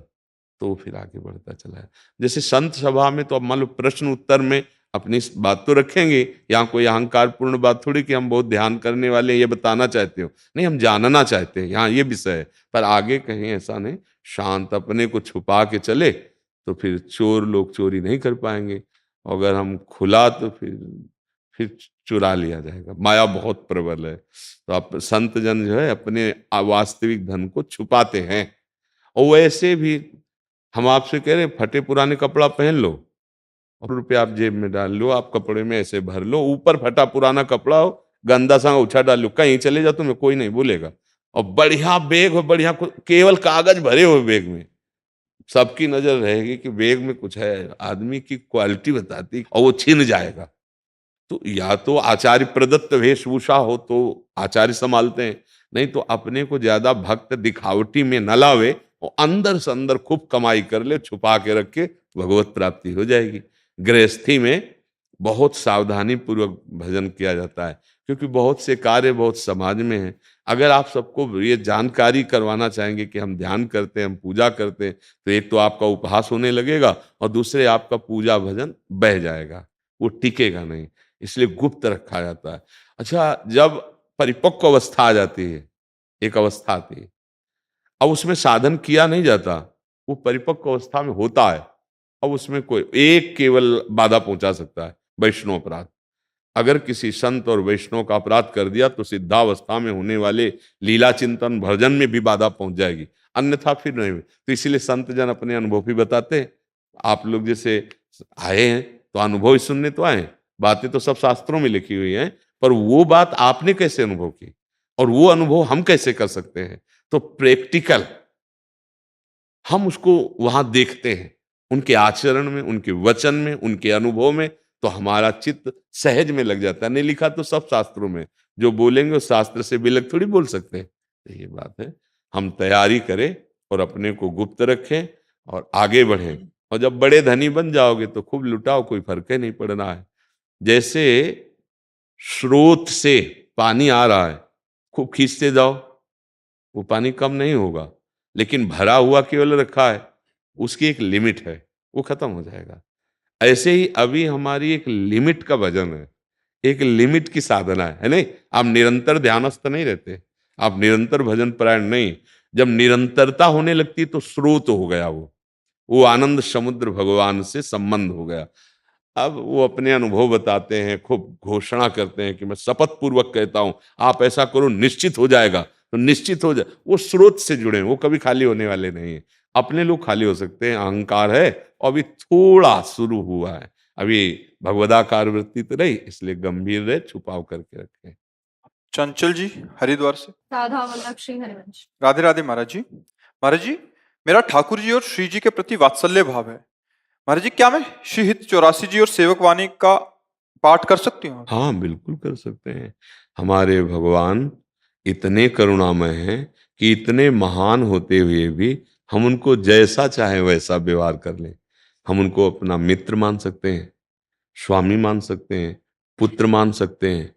तो फिर आगे बढ़ता चला है। जैसे संत सभा में तो अब मान लो प्रश्न उत्तर में अपनी बात तो रखेंगे, यहाँ कोई अहंकार पूर्ण बात थोड़ी कि हम बहुत ध्यान करने वाले हैं, ये बताना चाहते हो, नहीं, हम जानना चाहते हैं, यहाँ ये विषय है। पर आगे कहीं ऐसा नहीं, शांत अपने को छुपा के चले, तो फिर चोर लोग चोरी नहीं कर पाएंगे। अगर हम खुला तो फिर चुरा लिया जाएगा। माया बहुत प्रबल है, तो आप संत जन जो है अपने वास्तविक धन को छुपाते हैं। और वैसे भी हम आपसे कह रहे हैं, फटे पुराने कपड़ा पहन लो और रुपये आप जेब में डाल लो, आप कपड़े में ऐसे भर लो, ऊपर फटा पुराना कपड़ा हो, गंदा सा उछा डाल लो, कहीं चले जाओ तुम्हें कोई नहीं बोलेगा। और बढ़िया बैग हो, बढ़िया केवल कागज भरे हुए बैग में, सबकी नजर रहेगी कि बैग में कुछ है, आदमी की क्वालिटी बताती, और वो छिन जाएगा। तो या तो आचार्य प्रदत्त वेशभूषा हो तो आचार्य संभालते हैं, नहीं तो अपने को ज्यादा भक्त दिखावटी में न लावे, और अंदर से अंदर खूब कमाई कर ले, छुपा के रख के, भगवत प्राप्ति हो जाएगी। गृहस्थी में बहुत सावधानी पूर्वक भजन किया जाता है, क्योंकि बहुत से कार्य बहुत समाज में है। अगर आप सबको ये जानकारी करवाना चाहेंगे कि हम ध्यान करते हैं, हम पूजा करते हैं, तो एक तो आपका उपहास होने लगेगा, और दूसरे आपका पूजा भजन बह जाएगा, वो टिकेगा नहीं। इसलिए गुप्त रखा जाता है। अच्छा, जब परिपक्व अवस्था आ जाती है, एक अवस्था आती है, अब उसमें साधन किया नहीं जाता, वो परिपक्व अवस्था में होता है। अब उसमें कोई एक केवल बाधा पहुंचा सकता है, वैष्णव अपराध। अगर किसी संत और वैष्णव का अपराध कर दिया, तो सिद्धावस्था में होने वाले लीला चिंतन भजन में भी बाधा पहुंच जाएगी, अन्यथा फिर नहीं। तो इसीलिए संत जन अपने अनुभव भी बताते हैं। आप लोग जैसे आए हैं, तो अनुभव ही सुनने तो आए हैं, बातें तो सब शास्त्रों में लिखी हुई हैं, पर वो बात आपने कैसे अनुभव की, और वो अनुभव हम कैसे कर सकते हैं। तो प्रैक्टिकल हम उसको वहां देखते हैं, उनके आचरण में, उनके वचन में, उनके अनुभव में, तो हमारा चित्त सहज में लग जाता है। नहीं लिखा तो सब शास्त्रों में, जो बोलेंगे उस शास्त्र से विलग थोड़ी बोल सकते हैं। तो ये बात है, हम तैयारी करें और अपने को गुप्त रखें और आगे बढ़ें। और जब बड़े धनी बन जाओगे तो खूब लुटाओ, कोई फर्क ही नहीं पड़ना है। जैसे स्रोत से पानी आ रहा है, खूब खींचते जाओ, वो पानी कम नहीं होगा, लेकिन भरा हुआ केवल रखा है, उसकी एक लिमिट है, वो खत्म हो जाएगा। ऐसे ही अभी हमारी एक लिमिट का भजन है, एक लिमिट की साधना है नहीं? आप निरंतर ध्यानस्थ नहीं रहते, आप निरंतर भजन परायण नहीं। जब निरंतरता होने लगती तो स्रोत हो गया, वो आनंद समुद्र भगवान से संबंध हो गया। अब वो अपने अनुभव बताते हैं, खूब घोषणा करते हैं कि मैं शपथ पूर्वक कहता हूं, आप ऐसा करो निश्चित हो जाएगा, तो निश्चित हो जाए। वो स्रोत से जुड़े हैं, वो कभी खाली होने वाले नहीं है। अपने लोग खाली हो सकते हैं, अहंकार है और अभी थोड़ा शुरू हुआ है, अभी भगवदाकार वृत्ति तो नहीं, इसलिए गंभीर रहे, छुपाव करके रखें। चंचल जी हरिद्वार से। राधा वल्लभ श्री हरिवंश। राधे राधे महाराज जी। महाराज जी, मेरा ठाकुर जी और श्री जी के प्रति वात्सल्य भाव है। महाराज जी, क्या मैं श्री हित 84 जी और सेवक वाणी का पाठ कर सकती हूँ? हाँ, बिल्कुल कर सकते हैं। हमारे भगवान इतने करुणामय हैं कि इतने महान होते हुए भी हम उनको जैसा चाहे वैसा व्यवहार कर लें। हम उनको अपना मित्र मान सकते हैं, स्वामी मान सकते हैं, पुत्र मान सकते हैं,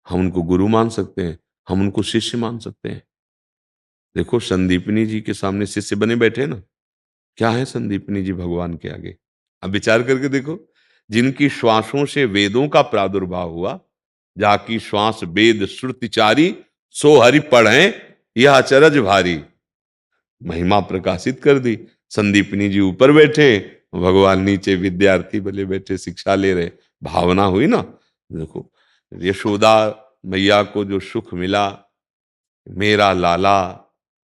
हम उनको गुरु मान सकते हैं, हम उनको शिष्य मान सकते हैं। देखो, संदीपनी जी के सामने शिष्य बने बैठे ना, क्या है संदीपनी जी भगवान के आगे? अब विचार करके देखो, जिनकी श्वासों से वेदों का प्रादुर्भाव हुआ, जाकी श्वास वेद श्रुतिचारी, सो हरि पढ़ें यह अचरज भारी। महिमा प्रकाशित कर दी। संदीपनी जी ऊपर बैठे, भगवान नीचे विद्यार्थी बने बैठे, शिक्षा ले रहे। भावना हुई ना। देखो, यशोदा मैया को जो सुख मिला, मेरा लाला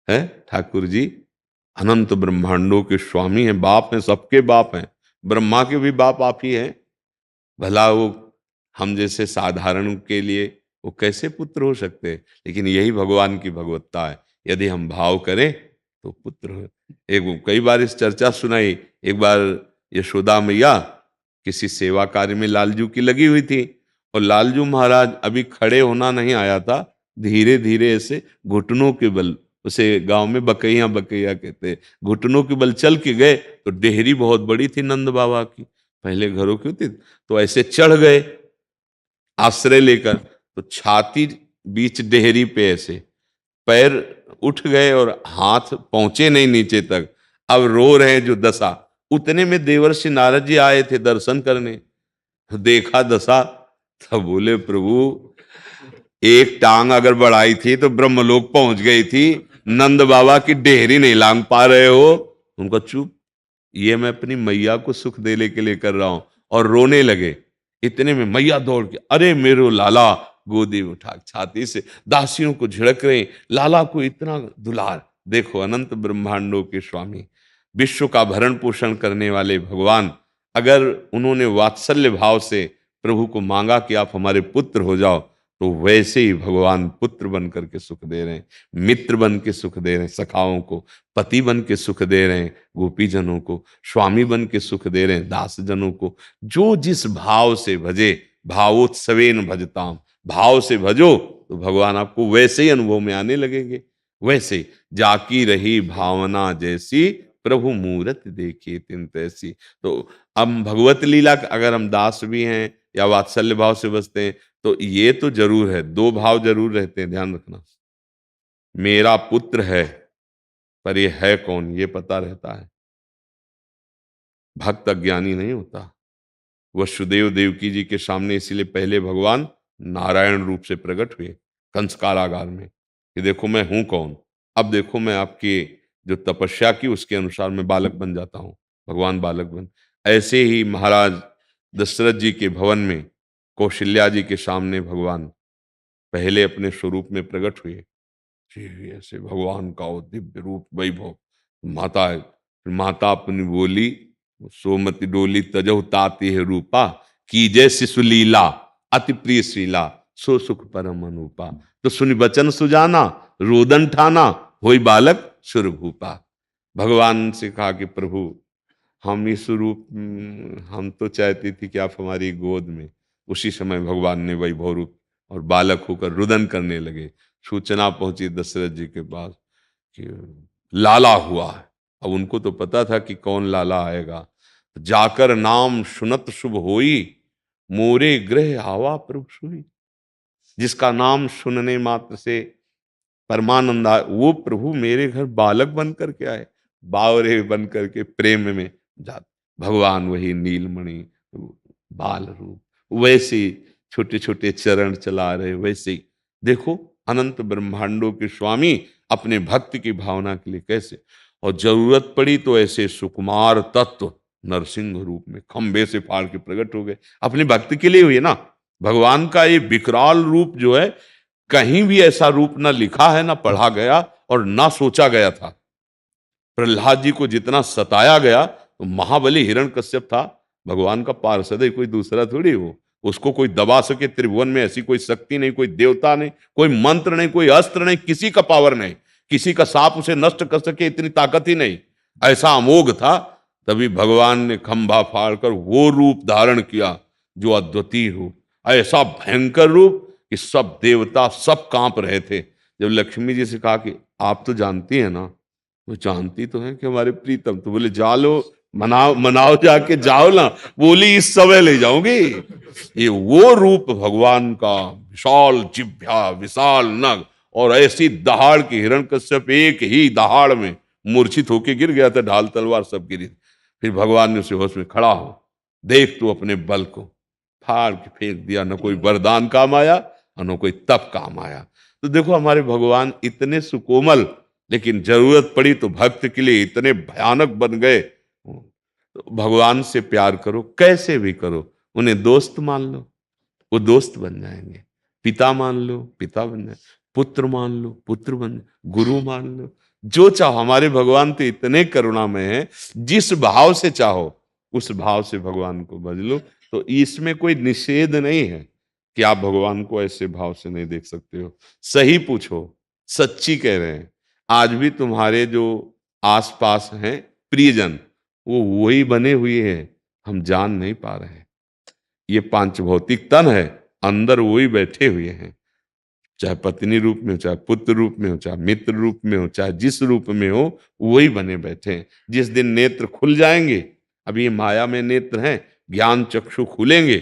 है ठाकुर जी, अनंत ब्रह्मांडों के स्वामी हैं, बाप हैं, सबके बाप हैं, ब्रह्मा के भी बाप आप ही हैं। भला वो हम जैसे साधारण के लिए वो कैसे पुत्र हो सकते हैं? लेकिन यही भगवान की भगवत्ता है, यदि हम भाव करें तो पुत्र हो। एक कई बार इस चर्चा सुनाई। एक बार यशोदा मैया किसी सेवा कार्य में लालजू की लगी हुई थी, और लालजू महाराज अभी खड़े होना नहीं आया था, धीरे धीरे ऐसे घुटनों के बल, उसे गांव में बकैया बकैया कहते, घुटनों के बल चल के गए। तो डेहरी बहुत बड़ी थी नंद बाबा की, पहले घरों की होती, तो ऐसे चढ़ गए आश्रय लेकर, तो छाती बीच डेहरी पे ऐसे पैर उठ गए और हाथ पहुंचे नहीं नीचे तक। अब रो रहे हैं जो दशा। उतने में देवर्षि नारद जी आए थे दर्शन करने, देखा दशा, तब बोले प्रभु, एक टांग अगर बढ़ाई थी तो ब्रह्मलोक पहुंच गई थी, नंद बाबा की डेहरी नहीं लांग पा रहे हो। उनका चुप, ये मैं अपनी मैया को सुख देने के लिए कर रहा हूं। और रोने लगे। इतने में मैया दौड़ के, अरे मेरो लाला, गोदी में उठा छाती से दासियों को झिड़क रहे, लाला को इतना दुलार। देखो, अनंत ब्रह्मांडों के स्वामी, विश्व का भरण पोषण करने वाले भगवान, अगर उन्होंने वात्सल्य भाव से प्रभु को मांगा कि आप हमारे पुत्र हो जाओ, तो वैसे ही भगवान पुत्र बन करके सुख दे रहे हैं, मित्र बन के सुख दे रहे हैं सखाओं को, पति बन के सुख दे रहे हैं गोपी जनों को, स्वामी बन के सुख दे रहे हैं दास जनों को। जो जिस भाव से भजे, भावोत्सवेन भजताम, भाव से भजो तो भगवान आपको वैसे ही अनुभव में आने लगेंगे। वैसे जाकी रही भावना जैसी, प्रभु मूरत देखी तिन तैसी। तो हम भगवत लीला, अगर हम दास भी हैं या वात्सल्य भाव से बसते हैं, तो ये तो जरूर है, दो भाव जरूर रहते हैं, ध्यान रखना। मेरा पुत्र है, पर ये है कौन, ये पता रहता है। भक्त अज्ञानी नहीं होता। वसुदेव देवकी जी के सामने इसीलिए पहले भगवान नारायण रूप से प्रकट हुए कंस कारागार में, कि देखो मैं हूं कौन। अब देखो, मैं आपकी जो तपस्या की उसके अनुसार मैं बालक बन जाता हूं। भगवान बालक बन। ऐसे ही महाराज दशरथ जी के भवन में कौशल्या जी के सामने भगवान पहले अपने स्वरूप में प्रकट हुए। जी, ऐसे भगवान का वो दिव्य रूप वैभव। माता अपनी बोली, सोमति डोली तजहु ताती है रूपा, कीजय शिशु लीला अति प्रिय श्रीला, सो सुख परम अनुपा। तो सुनि बचन सुजाना, रोदन ठाना, होई बालक सुरभूपा। भगवान से कहा कि प्रभु, हम इस रूप, हम तो चाहती थी कि आप हमारी गोद में। उसी समय भगवान ने वैभव रूप और बालक होकर रुदन करने लगे। सूचना पहुंची दशरथ जी के पास कि लाला हुआ है। अब उनको तो पता था कि कौन लाला आएगा। जाकर नाम सुनत शुभ होई, मोरे गृह आवा प्रभु सोई। जिसका नाम सुनने मात्र से परमानंद आए, वो प्रभु मेरे घर बालक बन करके आए, बावरे बन करके प्रेम में जाते। भगवान वही नीलमणि बाल रूप, वैसे छोटे छोटे चरण चला रहे। वैसे ही देखो, अनंत ब्रह्मांडों के स्वामी अपने भक्त की भावना के लिए कैसे, और जरूरत पड़ी तो ऐसे सुकुमार तत्व नरसिंह रूप में खंबे से फाड़ के प्रकट हो गए। अपने भक्त के लिए हुए ना। भगवान का ये विकराल रूप जो है, कहीं भी ऐसा रूप ना लिखा है, ना पढ़ा गया और ना सोचा गया था। प्रहलाद जी को जितना सताया गया, तो महाबली हिरण्यकश्यप था, भगवान का पार्षद है, कोई दूसरा थोड़ी। वो उसको कोई दबा सके त्रिभुवन में ऐसी कोई शक्ति नहीं, कोई देवता नहीं, कोई मंत्र नहीं, कोई अस्त्र नहीं, किसी का पावर नहीं, किसी का सांप उसे नष्ट कर सके इतनी ताकत ही नहीं। ऐसा अमोघ था। तभी भगवान ने खंभा फाड़कर वो रूप धारण किया जो अद्वितीय रूप, ऐसा भयंकर रूप कि सब देवता सब कांप रहे थे। जब लक्ष्मी जी से कहा कि आप तो जानती हैं ना, वो जानती तो है कि हमारे प्रीतम, तो बोले जा लो, मनाओ मनाओ, जाके जाओ ना। बोली इस समय ले जाऊंगी। ये वो रूप भगवान का, विशाल जिह्वा, विशाल नग, और ऐसी दहाड़ की हिरण्यकश्यप एक ही दहाड़ में मूर्छित होके गिर गया था, ढाल तलवार सब गिरी। फिर भगवान ने उसे होश में, खड़ा हो, देख तू अपने बल को, फाड़ के फेंक दिया। न कोई वरदान काम आया और न कोई तप काम आया। तो देखो हमारे भगवान इतने सुकोमल, लेकिन जरूरत पड़ी तो भक्त के लिए इतने भयानक बन गए। तो भगवान से प्यार करो, कैसे भी करो, उन्हें दोस्त मान लो, वो दोस्त बन जाएंगे। पिता मान लो, पिता बन जाए, पुत्र मान लो, पुत्र बन जाए, गुरु मान लो, जो चाहो। हमारे भगवान तो इतने करुणामय हैं, जिस भाव से चाहो उस भाव से भगवान को भज लो। तो इसमें कोई निषेध नहीं है कि आप भगवान को ऐसे भाव से नहीं देख सकते हो। सही पूछो, सच्ची कह रहे हैं। आज भी तुम्हारे जो आसपास हैं प्रियजन, वो वही बने हुए हैं, हम जान नहीं पा रहे हैं। ये पांच भौतिक तन है, अंदर वही बैठे हुए हैं, चाहे पत्नी रूप में हो, चाहे पुत्र रूप में हो, चाहे मित्र रूप में हो, चाहे जिस रूप में हो, वही बने बैठे हैं। जिस दिन नेत्र खुल जाएंगे, अभी ये माया में नेत्र हैं, ज्ञान चक्षु खुलेंगे,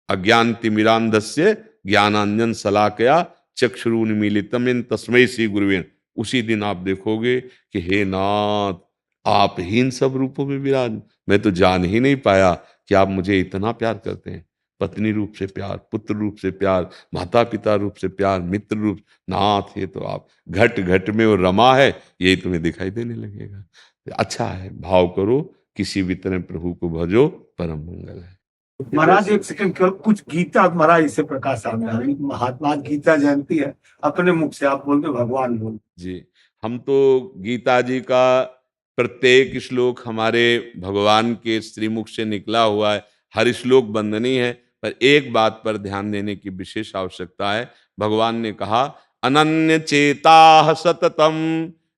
अज्ञान तिमिरांधस्य ज्ञानांजन शलाकया चक्षुरुन्मीलितम येन तस्मै श्री गुरुवे। उसी दिन आप देखोगे कि हे नाथ, आप ही इन सब रूपों में विराज, मैं तो जान ही नहीं पाया कि आप मुझे इतना प्यार करते हैं। पत्नी रूप से प्यार, पुत्र रूप से प्यार, माता पिता रूप से प्यार, मित्र रूप, नाथ ये तो आप घट घट में वो रमा है, यही तुम्हें दिखाई देने लगेगा। अच्छा है, भाव करो, किसी भी तरह प्रभु को भजो, परम मंगल है। महाराज एक सेकंड, केवल कुछ गीता महाराज इससे प्रकाश आता है। महात्मा गीता जयंती है, अपने मुख से आप बोलते भगवान बोल। जी, हम तो गीता जी का प्रत्येक श्लोक हमारे भगवान के श्रीमुख से निकला हुआ है, हर श्लोक वंदनीय है। पर एक बात पर ध्यान देने की विशेष आवश्यकता है। भगवान ने कहा, अनन्य चेता सततम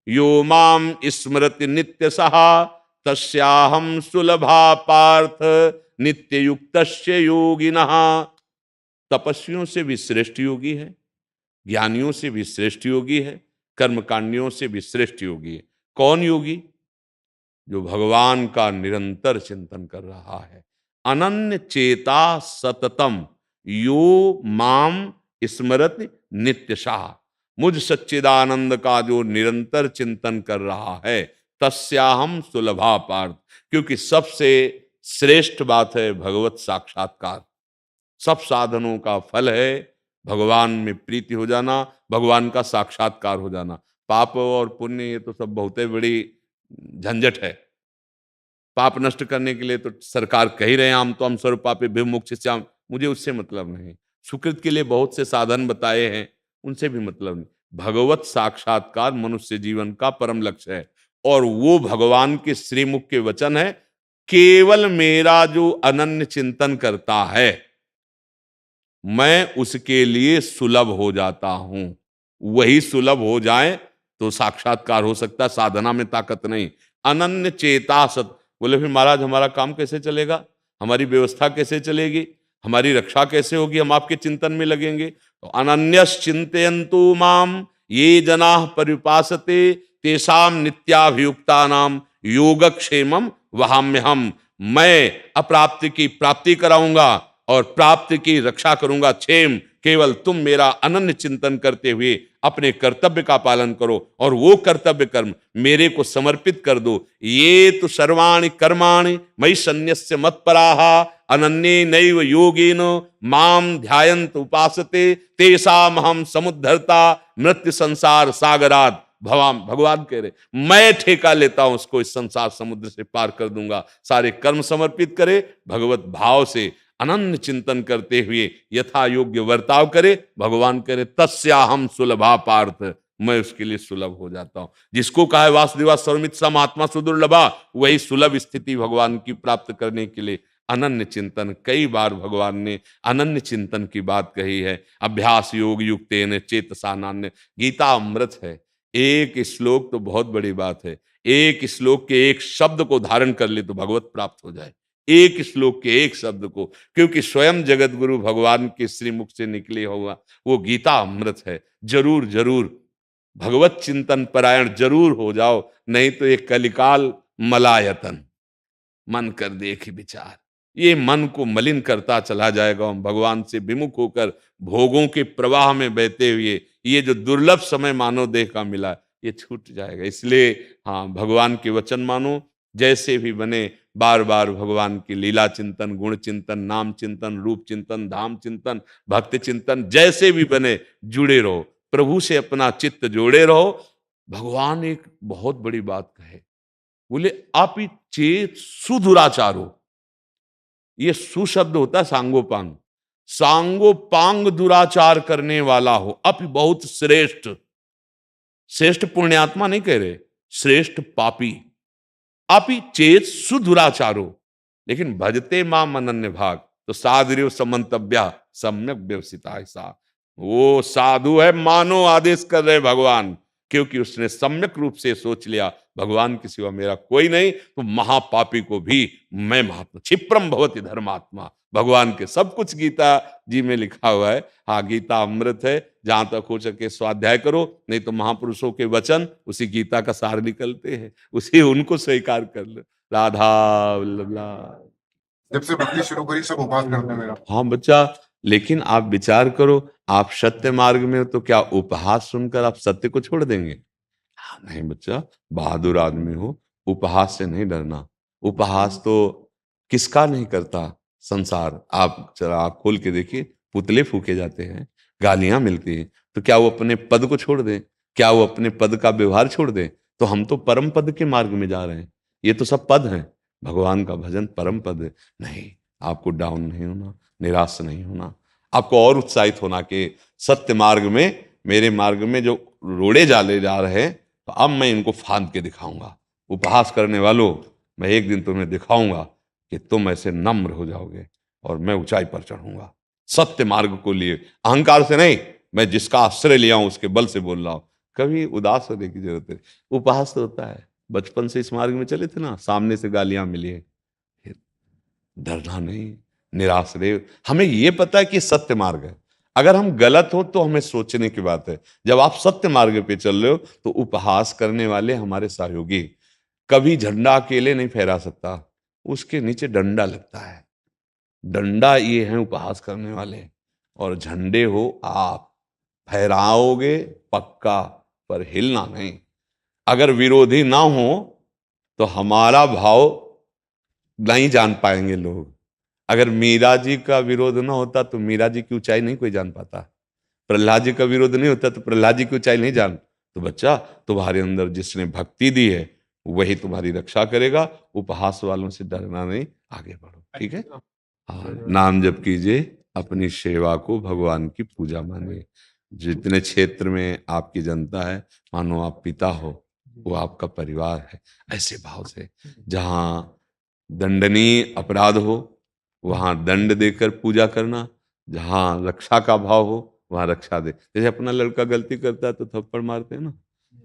यो माम स्मृति नित्य सहा तस्याहम सुलभा पार्थ नित्य युक्तस्य योगिनः। तपस्वियों से भी श्रेष्ठ योगी है, ज्ञानियों से भी श्रेष्ठ योगी है, कर्मकांडियों से भी श्रेष्ठ योगी है। कौन योगी? जो भगवान का निरंतर चिंतन कर रहा है। अनन्य चेता सततम यो माम स्मरति नित्यशः। मुझ सच्चिदानंद का जो निरंतर चिंतन कर रहा है, तस्याहम सुलभा पार्थ। क्योंकि सबसे श्रेष्ठ बात है भगवत साक्षात्कार। सब साधनों का फल है भगवान में प्रीति हो जाना, भगवान का साक्षात्कार हो जाना। पाप और पुण्य ये तो सब बहुत बड़ी झंझट है। पाप नष्ट करने के लिए तो सरकार कह ही रहे हैं, हम तो हम स्वरूप पापे विमुक्तिश्याम, मुझे उससे मतलब नहीं। सुकृत के लिए बहुत से साधन बताए हैं, उनसे भी मतलब नहीं। भगवत साक्षात्कार मनुष्य जीवन का परम लक्ष्य है, और वो भगवान के श्रीमुख के वचन है, केवल मेरा जो अनन्य चिंतन करता है मैं उसके लिए सुलभ हो जाता हूं। वही सुलभ हो जाए तो साक्षात्कार हो सकता है, साधना में ताकत नहीं। अनन्य चेता सत। बोले फिर महाराज हमारा काम कैसे चलेगा, हमारी व्यवस्था कैसे चलेगी, हमारी रक्षा कैसे होगी, हम आपके चिंतन में लगेंगे। तो अनन्यस चिंतयन्तु माम ये जनाः पर्युपासते तेषां नित्याभियुक्तानां योगक्षेमं वहाम्यहम्। मैं अप्राप्ति की प्राप्ति कराऊंगा और प्राप्ति की रक्षा करूंगा। क्षेम केवल तुम मेरा अनन्य चिंतन करते हुए अपने कर्तव्य का पालन करो, और वो कर्तव्य कर्म मेरे को समर्पित कर दो। ये तो सर्वाणि कर्माणि मयि सन्न्यस्य मत्पराः अनन्ये नैव योगेन माम ध्यायन्त उपासते तेषामहं समुद्धर्ता मृत्यु संसार सागरात्। भगवान कह रहे मैं ठेका लेता हूं उसको, इस संसार समुद्र से पार कर दूंगा। सारे कर्म समर्पित करे, भगवत भाव से अनन्य चिंतन करते हुए यथा योग्य वर्ताव करे। भगवान करे तस्याहम सुलभा पार्थ, मैं उसके लिए सुलभ हो जाता हूं। जिसको कहा है वासुदेवा सर्वमित स महात्मा सुदुर्लभा, वही सुलभ स्थिति भगवान की प्राप्त करने के लिए अनन्य चिंतन। कई बार भगवान ने अनन्य चिंतन की बात कही है। अभ्यास योग युक्तेन चेतसा नान्य, गीता अमृत है। एक श्लोक तो बहुत बड़ी बात है। एक श्लोक के एक शब्द को धारण कर ले तो भगवत प्राप्त हो जाए। एक श्लोक के एक शब्द को, क्योंकि स्वयं जगत गुरु भगवान के श्रीमुख से निकले हुआ वो गीता अमृत है। जरूर जरूर भगवत चिंतन परायण जरूर हो जाओ, नहीं तो ये कलिकाल मलायतन, मन कर देख विचार, ये मन को मलिन करता चला जाएगा। हम भगवान से विमुख होकर भोगों के प्रवाह में बहते हुए ये जो दुर्लभ समय मानव देह का मिला ये छूट जाएगा। इसलिए हाँ, भगवान के वचन मानो, जैसे भी बने बार बार भगवान की लीला चिंतन, गुण चिंतन, नाम चिंतन, रूप चिंतन, धाम चिंतन, भक्ति चिंतन, जैसे भी बने जुड़े रहो, प्रभु से अपना चित्त जोड़े रहो। भगवान एक बहुत बड़ी बात कहे, बोले आप ही चेत सुदुराचारो। ये सुशब्द होता है सांगोपांग। सांगोपांग दुराचार करने वाला हो, आप ही बहुत श्रेष्ठ। श्रेष्ठ पुण्यात्मा नहीं कह रहे, श्रेष्ठ पापी। आप ही चेत सुदुराचारो, लेकिन भजते मां अनन्य भाग तो साधुर्य समंतव्या सम्यक व्यवसिता ऐसा। वो साधु है, मानो आदेश कर रहे भगवान, क्योंकि उसने सम्यक रूप से सोच लिया भगवान के सिवा मेरा कोई नहीं, तो महापापी को भी मैं महात्मा, क्षिप्रम भवति धर्मात्मा। भगवान के सब कुछ गीता जी में लिखा हुआ है। हाँ, गीता अमृत है, जहां तक हो सके स्वाध्याय करो, नहीं तो महापुरुषों के वचन उसी गीता का सार निकलते हैं, उसी उनको स्वीकार कर लो। राधा वल्लभ। जब से भक्ति शुरू करी सब उपास करते हैं मेरा। हाँ बच्चा, लेकिन आप विचार करो, आप सत्य मार्ग में हो तो क्या उपहास सुनकर आप सत्य को छोड़ देंगे? हाँ, नहीं बच्चा, बहादुर आदमी हो, उपहास से नहीं डरना। उपहास तो किसका नहीं करता संसार। आप जरा आँख खोल के देखिए, पुतले फूके जाते हैं, गालियां मिलती हैं, तो क्या वो अपने पद को छोड़ दें? क्या वो अपने पद का व्यवहार छोड़ दें? तो हम तो परम पद के मार्ग में जा रहे हैं। ये तो सब पद हैं, भगवान का भजन परम पद है। नहीं, आपको डाउन नहीं होना, निराश नहीं होना, आपको और उत्साहित होना कि सत्य मार्ग में, मेरे मार्ग में जो रोड़े जाले जा रहे हैं, तो अब मैं इनको फांद के दिखाऊंगा। उपहास करने वालों, मैं एक दिन तुम्हें दिखाऊंगा कि तुम ऐसे नम्र हो जाओगे और मैं ऊंचाई पर चढ़ूंगा। सत्य मार्ग को लिए, अहंकार से नहीं, मैं जिसका आश्रय लिया हूं उसके बल से बोल रहा हूं। कभी उदास होने की जरूरत है। उपहास तो होता है, बचपन से इस मार्ग में चले थे ना, सामने से गालियां मिली है, डरना नहीं, निराश रहे। हमें ये पता है कि सत्य मार्ग है। अगर हम गलत हो तो हमें सोचने की बात है। जब आप सत्य मार्ग पे चल रहे हो तो उपहास करने वाले हमारे सहयोगी। कभी झंडा अकेले नहीं फहरा सकता, उसके नीचे डंडा लगता है। डंडा ये है उपहास करने वाले, और झंडे हो आप। फहराओगे पक्का, पर हिलना नहीं। अगर विरोधी ना हो तो हमारा भाव नहीं जान पाएंगे लोग। अगर मीरा जी का विरोध ना होता तो मीरा जी की ऊंचाई नहीं कोई जान पाता। प्रहलाद जी का विरोध नहीं होता तो प्रहलाद जी की ऊंचाई नहीं जान। तो बच्चा, तुम्हारे अंदर जिसने भक्ति दी है वही तुम्हारी रक्षा करेगा। उपहास वालों से डरना नहीं, आगे बढ़ो, ठीक है। हाँ, नाम जप कीजिए, अपनी सेवा को भगवान की पूजा मानिए। जितने क्षेत्र में आपकी जनता है, मानो आप पिता हो, वो आपका परिवार है। ऐसे भाव से, जहां दंडनीय अपराध हो वहां दंड देकर पूजा करना, जहां रक्षा का भाव हो वहां रक्षा दे। जैसे अपना लड़का गलती करता है तो थप्पड़ मारते हैं ना,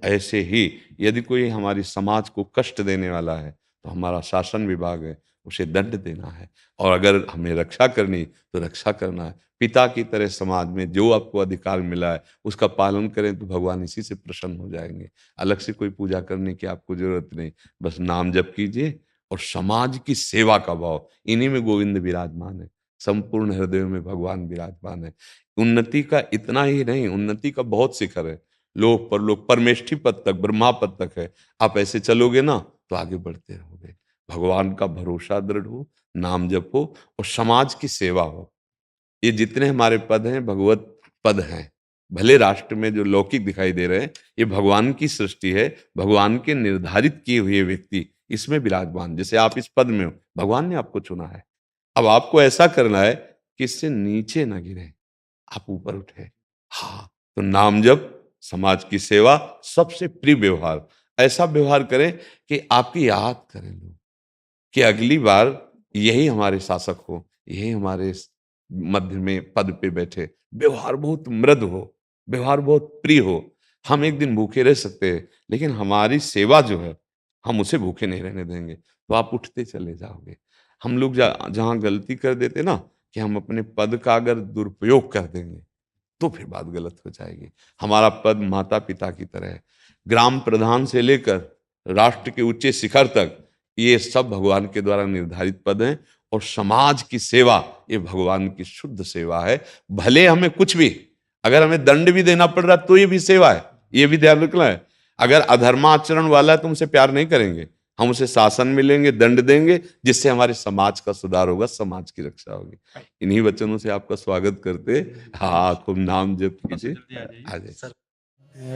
ऐसे ही यदि कोई हमारी समाज को कष्ट देने वाला है तो हमारा शासन विभाग है, उसे दंड देना है। और अगर हमें रक्षा करनी तो रक्षा करना है। पिता की तरह समाज में जो आपको अधिकार मिला है उसका पालन करें तो भगवान इसी से प्रसन्न हो जाएंगे। अलग से कोई पूजा करने की आपको जरूरत नहीं, बस नाम जप कीजिए और समाज की सेवा का भाव, इन्हीं में गोविंद विराजमान है। संपूर्ण हृदय में भगवान विराजमान है। उन्नति का इतना ही नहीं, उन्नति का बहुत शिखर है। लोक परलोक परमेष्ठी पद तक, ब्रह्मा पद तक है। आप ऐसे चलोगे ना तो आगे बढ़ते रहोगे। भगवान का भरोसा दृढ़ हो, नाम जप हो और समाज की सेवा हो। ये जितने हमारे पद हैं भगवत पद हैं। भले राष्ट्र में जो लौकिक दिखाई दे रहे हैं ये भगवान की सृष्टि है, भगवान के निर्धारित किए हुए व्यक्ति इसमें विराजमान। जैसे आप इस पद में हो, भगवान ने आपको चुना है। अब आपको ऐसा करना है कि इससे नीचे ना गिरे, आप ऊपर उठे। हाँ, तो नाम जप, समाज की सेवा, सबसे प्रिय व्यवहार। ऐसा व्यवहार करें कि आपकी याद करें लोग कि अगली बार यही हमारे शासक हो, यही हमारे मध्य में पद पे बैठे, व्यवहार बहुत मृदु हो, व्यवहार बहुत प्रिय हो। हम एक दिन भूखे रह सकते हैं, लेकिन हमारी सेवा जो है, हम उसे भूखे नहीं रहने देंगे, तो आप उठते चले जाओगे। हम लोग जहाँ गलती कर देते ना, कि हम अपने पद का अगर दुरुपयोग कर देंगे, तो फिर बात गलत हो जाएगी। हमारा पद माता पिता की तरह है। ग्राम प्रधान से लेकर राष्ट्र के उच्च शिखर तक ये सब भगवान के द्वारा निर्धारित पद हैं, और समाज की सेवा ये भगवान की शुद्ध सेवा है। भले हमें कुछ भी, अगर हमें दंड भी देना पड़ रहा है तो ये भी सेवा है, ये भी ध्यान रखना है। अगर अधर्माचरण वाला है तो हमसे प्यार नहीं करेंगे, हम उसे शासन मिलेंगे, दंड देंगे, जिससे हमारे समाज का सुधार होगा, समाज की रक्षा होगी। इन्हीं वचनों से आपका स्वागत करते, हाँ खूब नाम जप कीजिए। आ जाइए।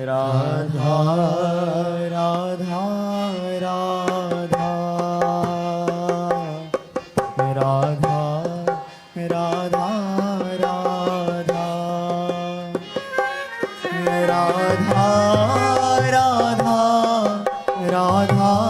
राधा राधा राधा राधा राधा राधा राधा राधा राधा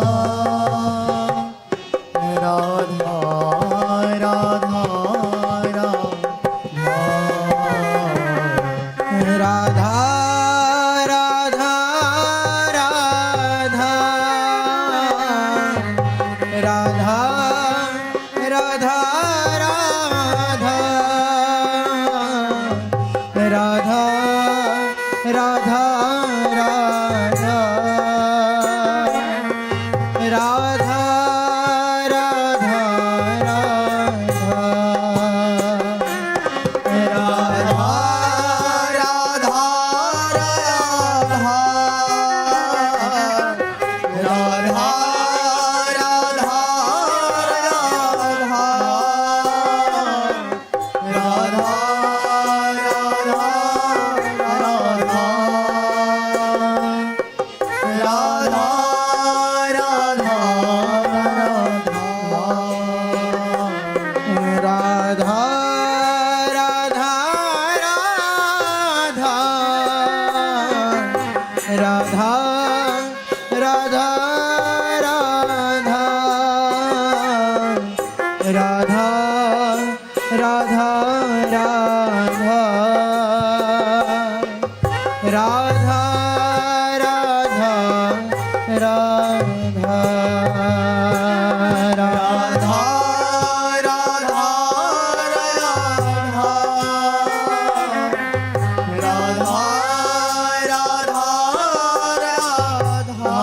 राधा राधा राधा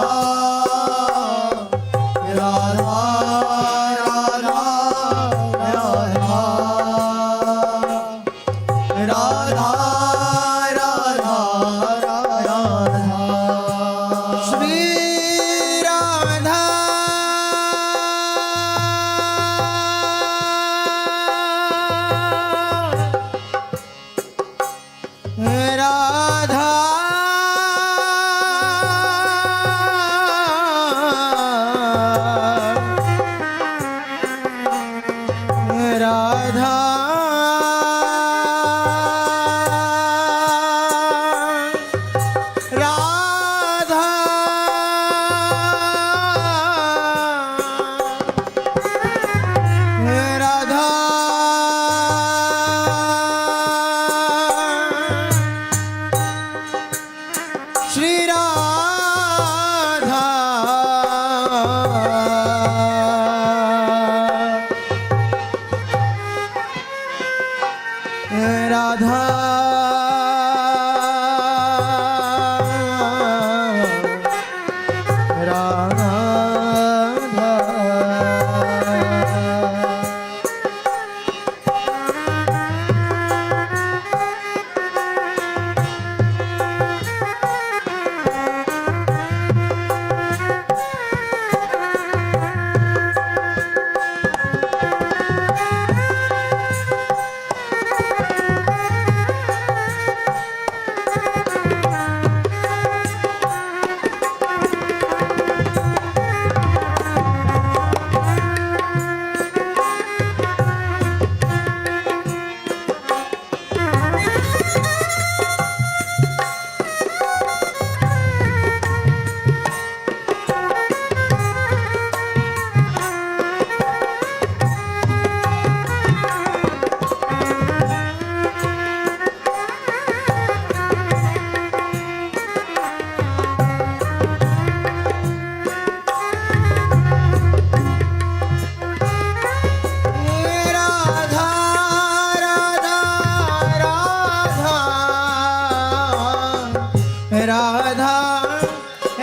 राधा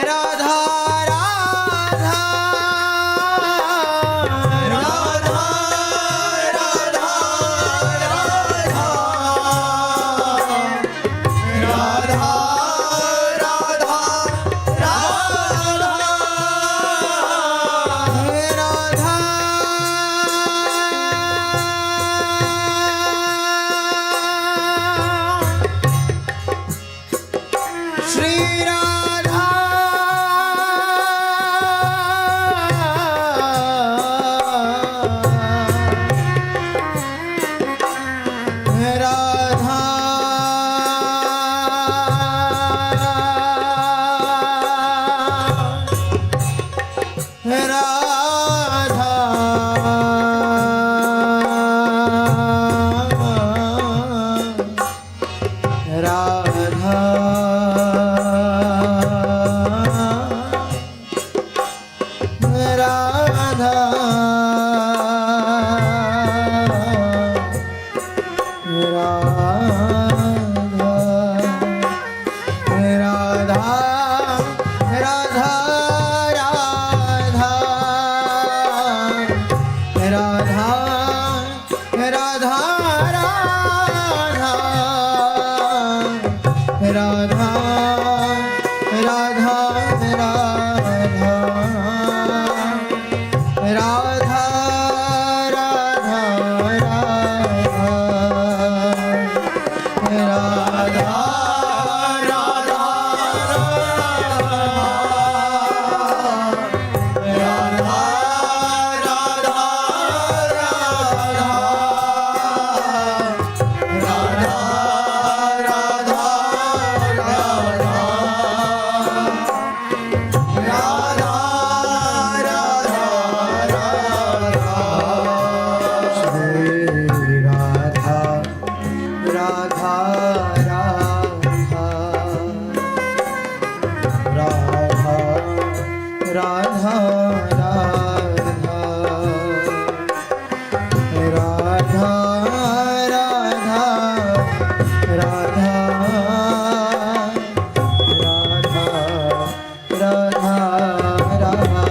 राधा राधा राधा राधा राधा राधा श्री राधा राधा राधा राधा राधा राधा राधा राधा राधा राधा राधा श्री राधा राधा राधा राधा राधा राधा राधा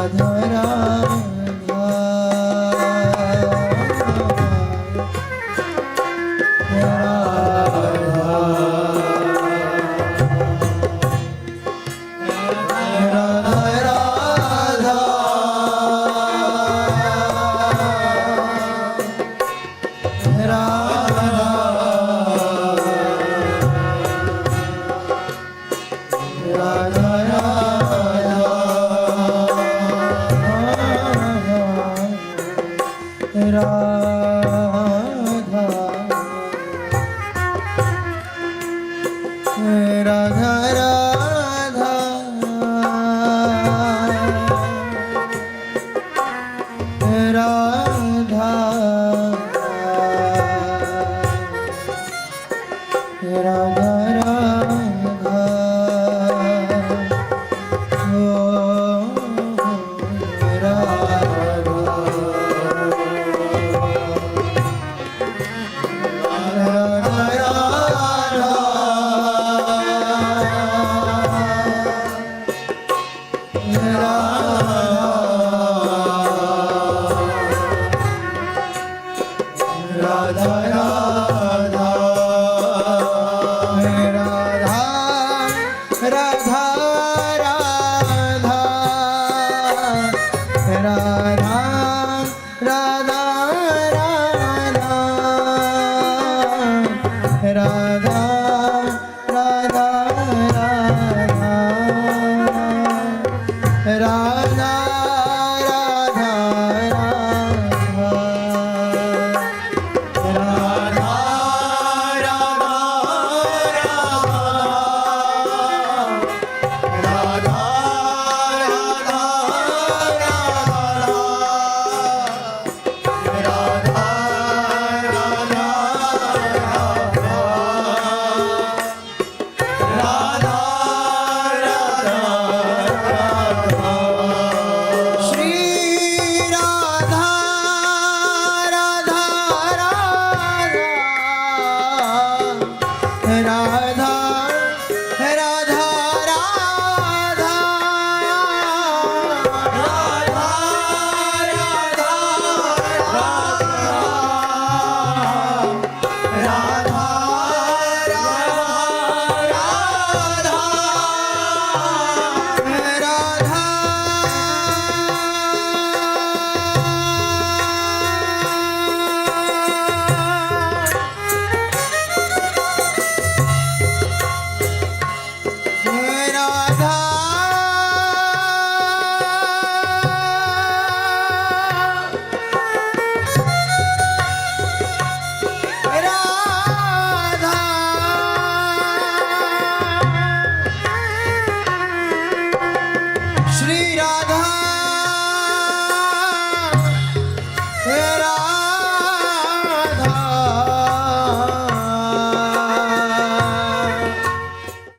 राधा राधा श्री राधा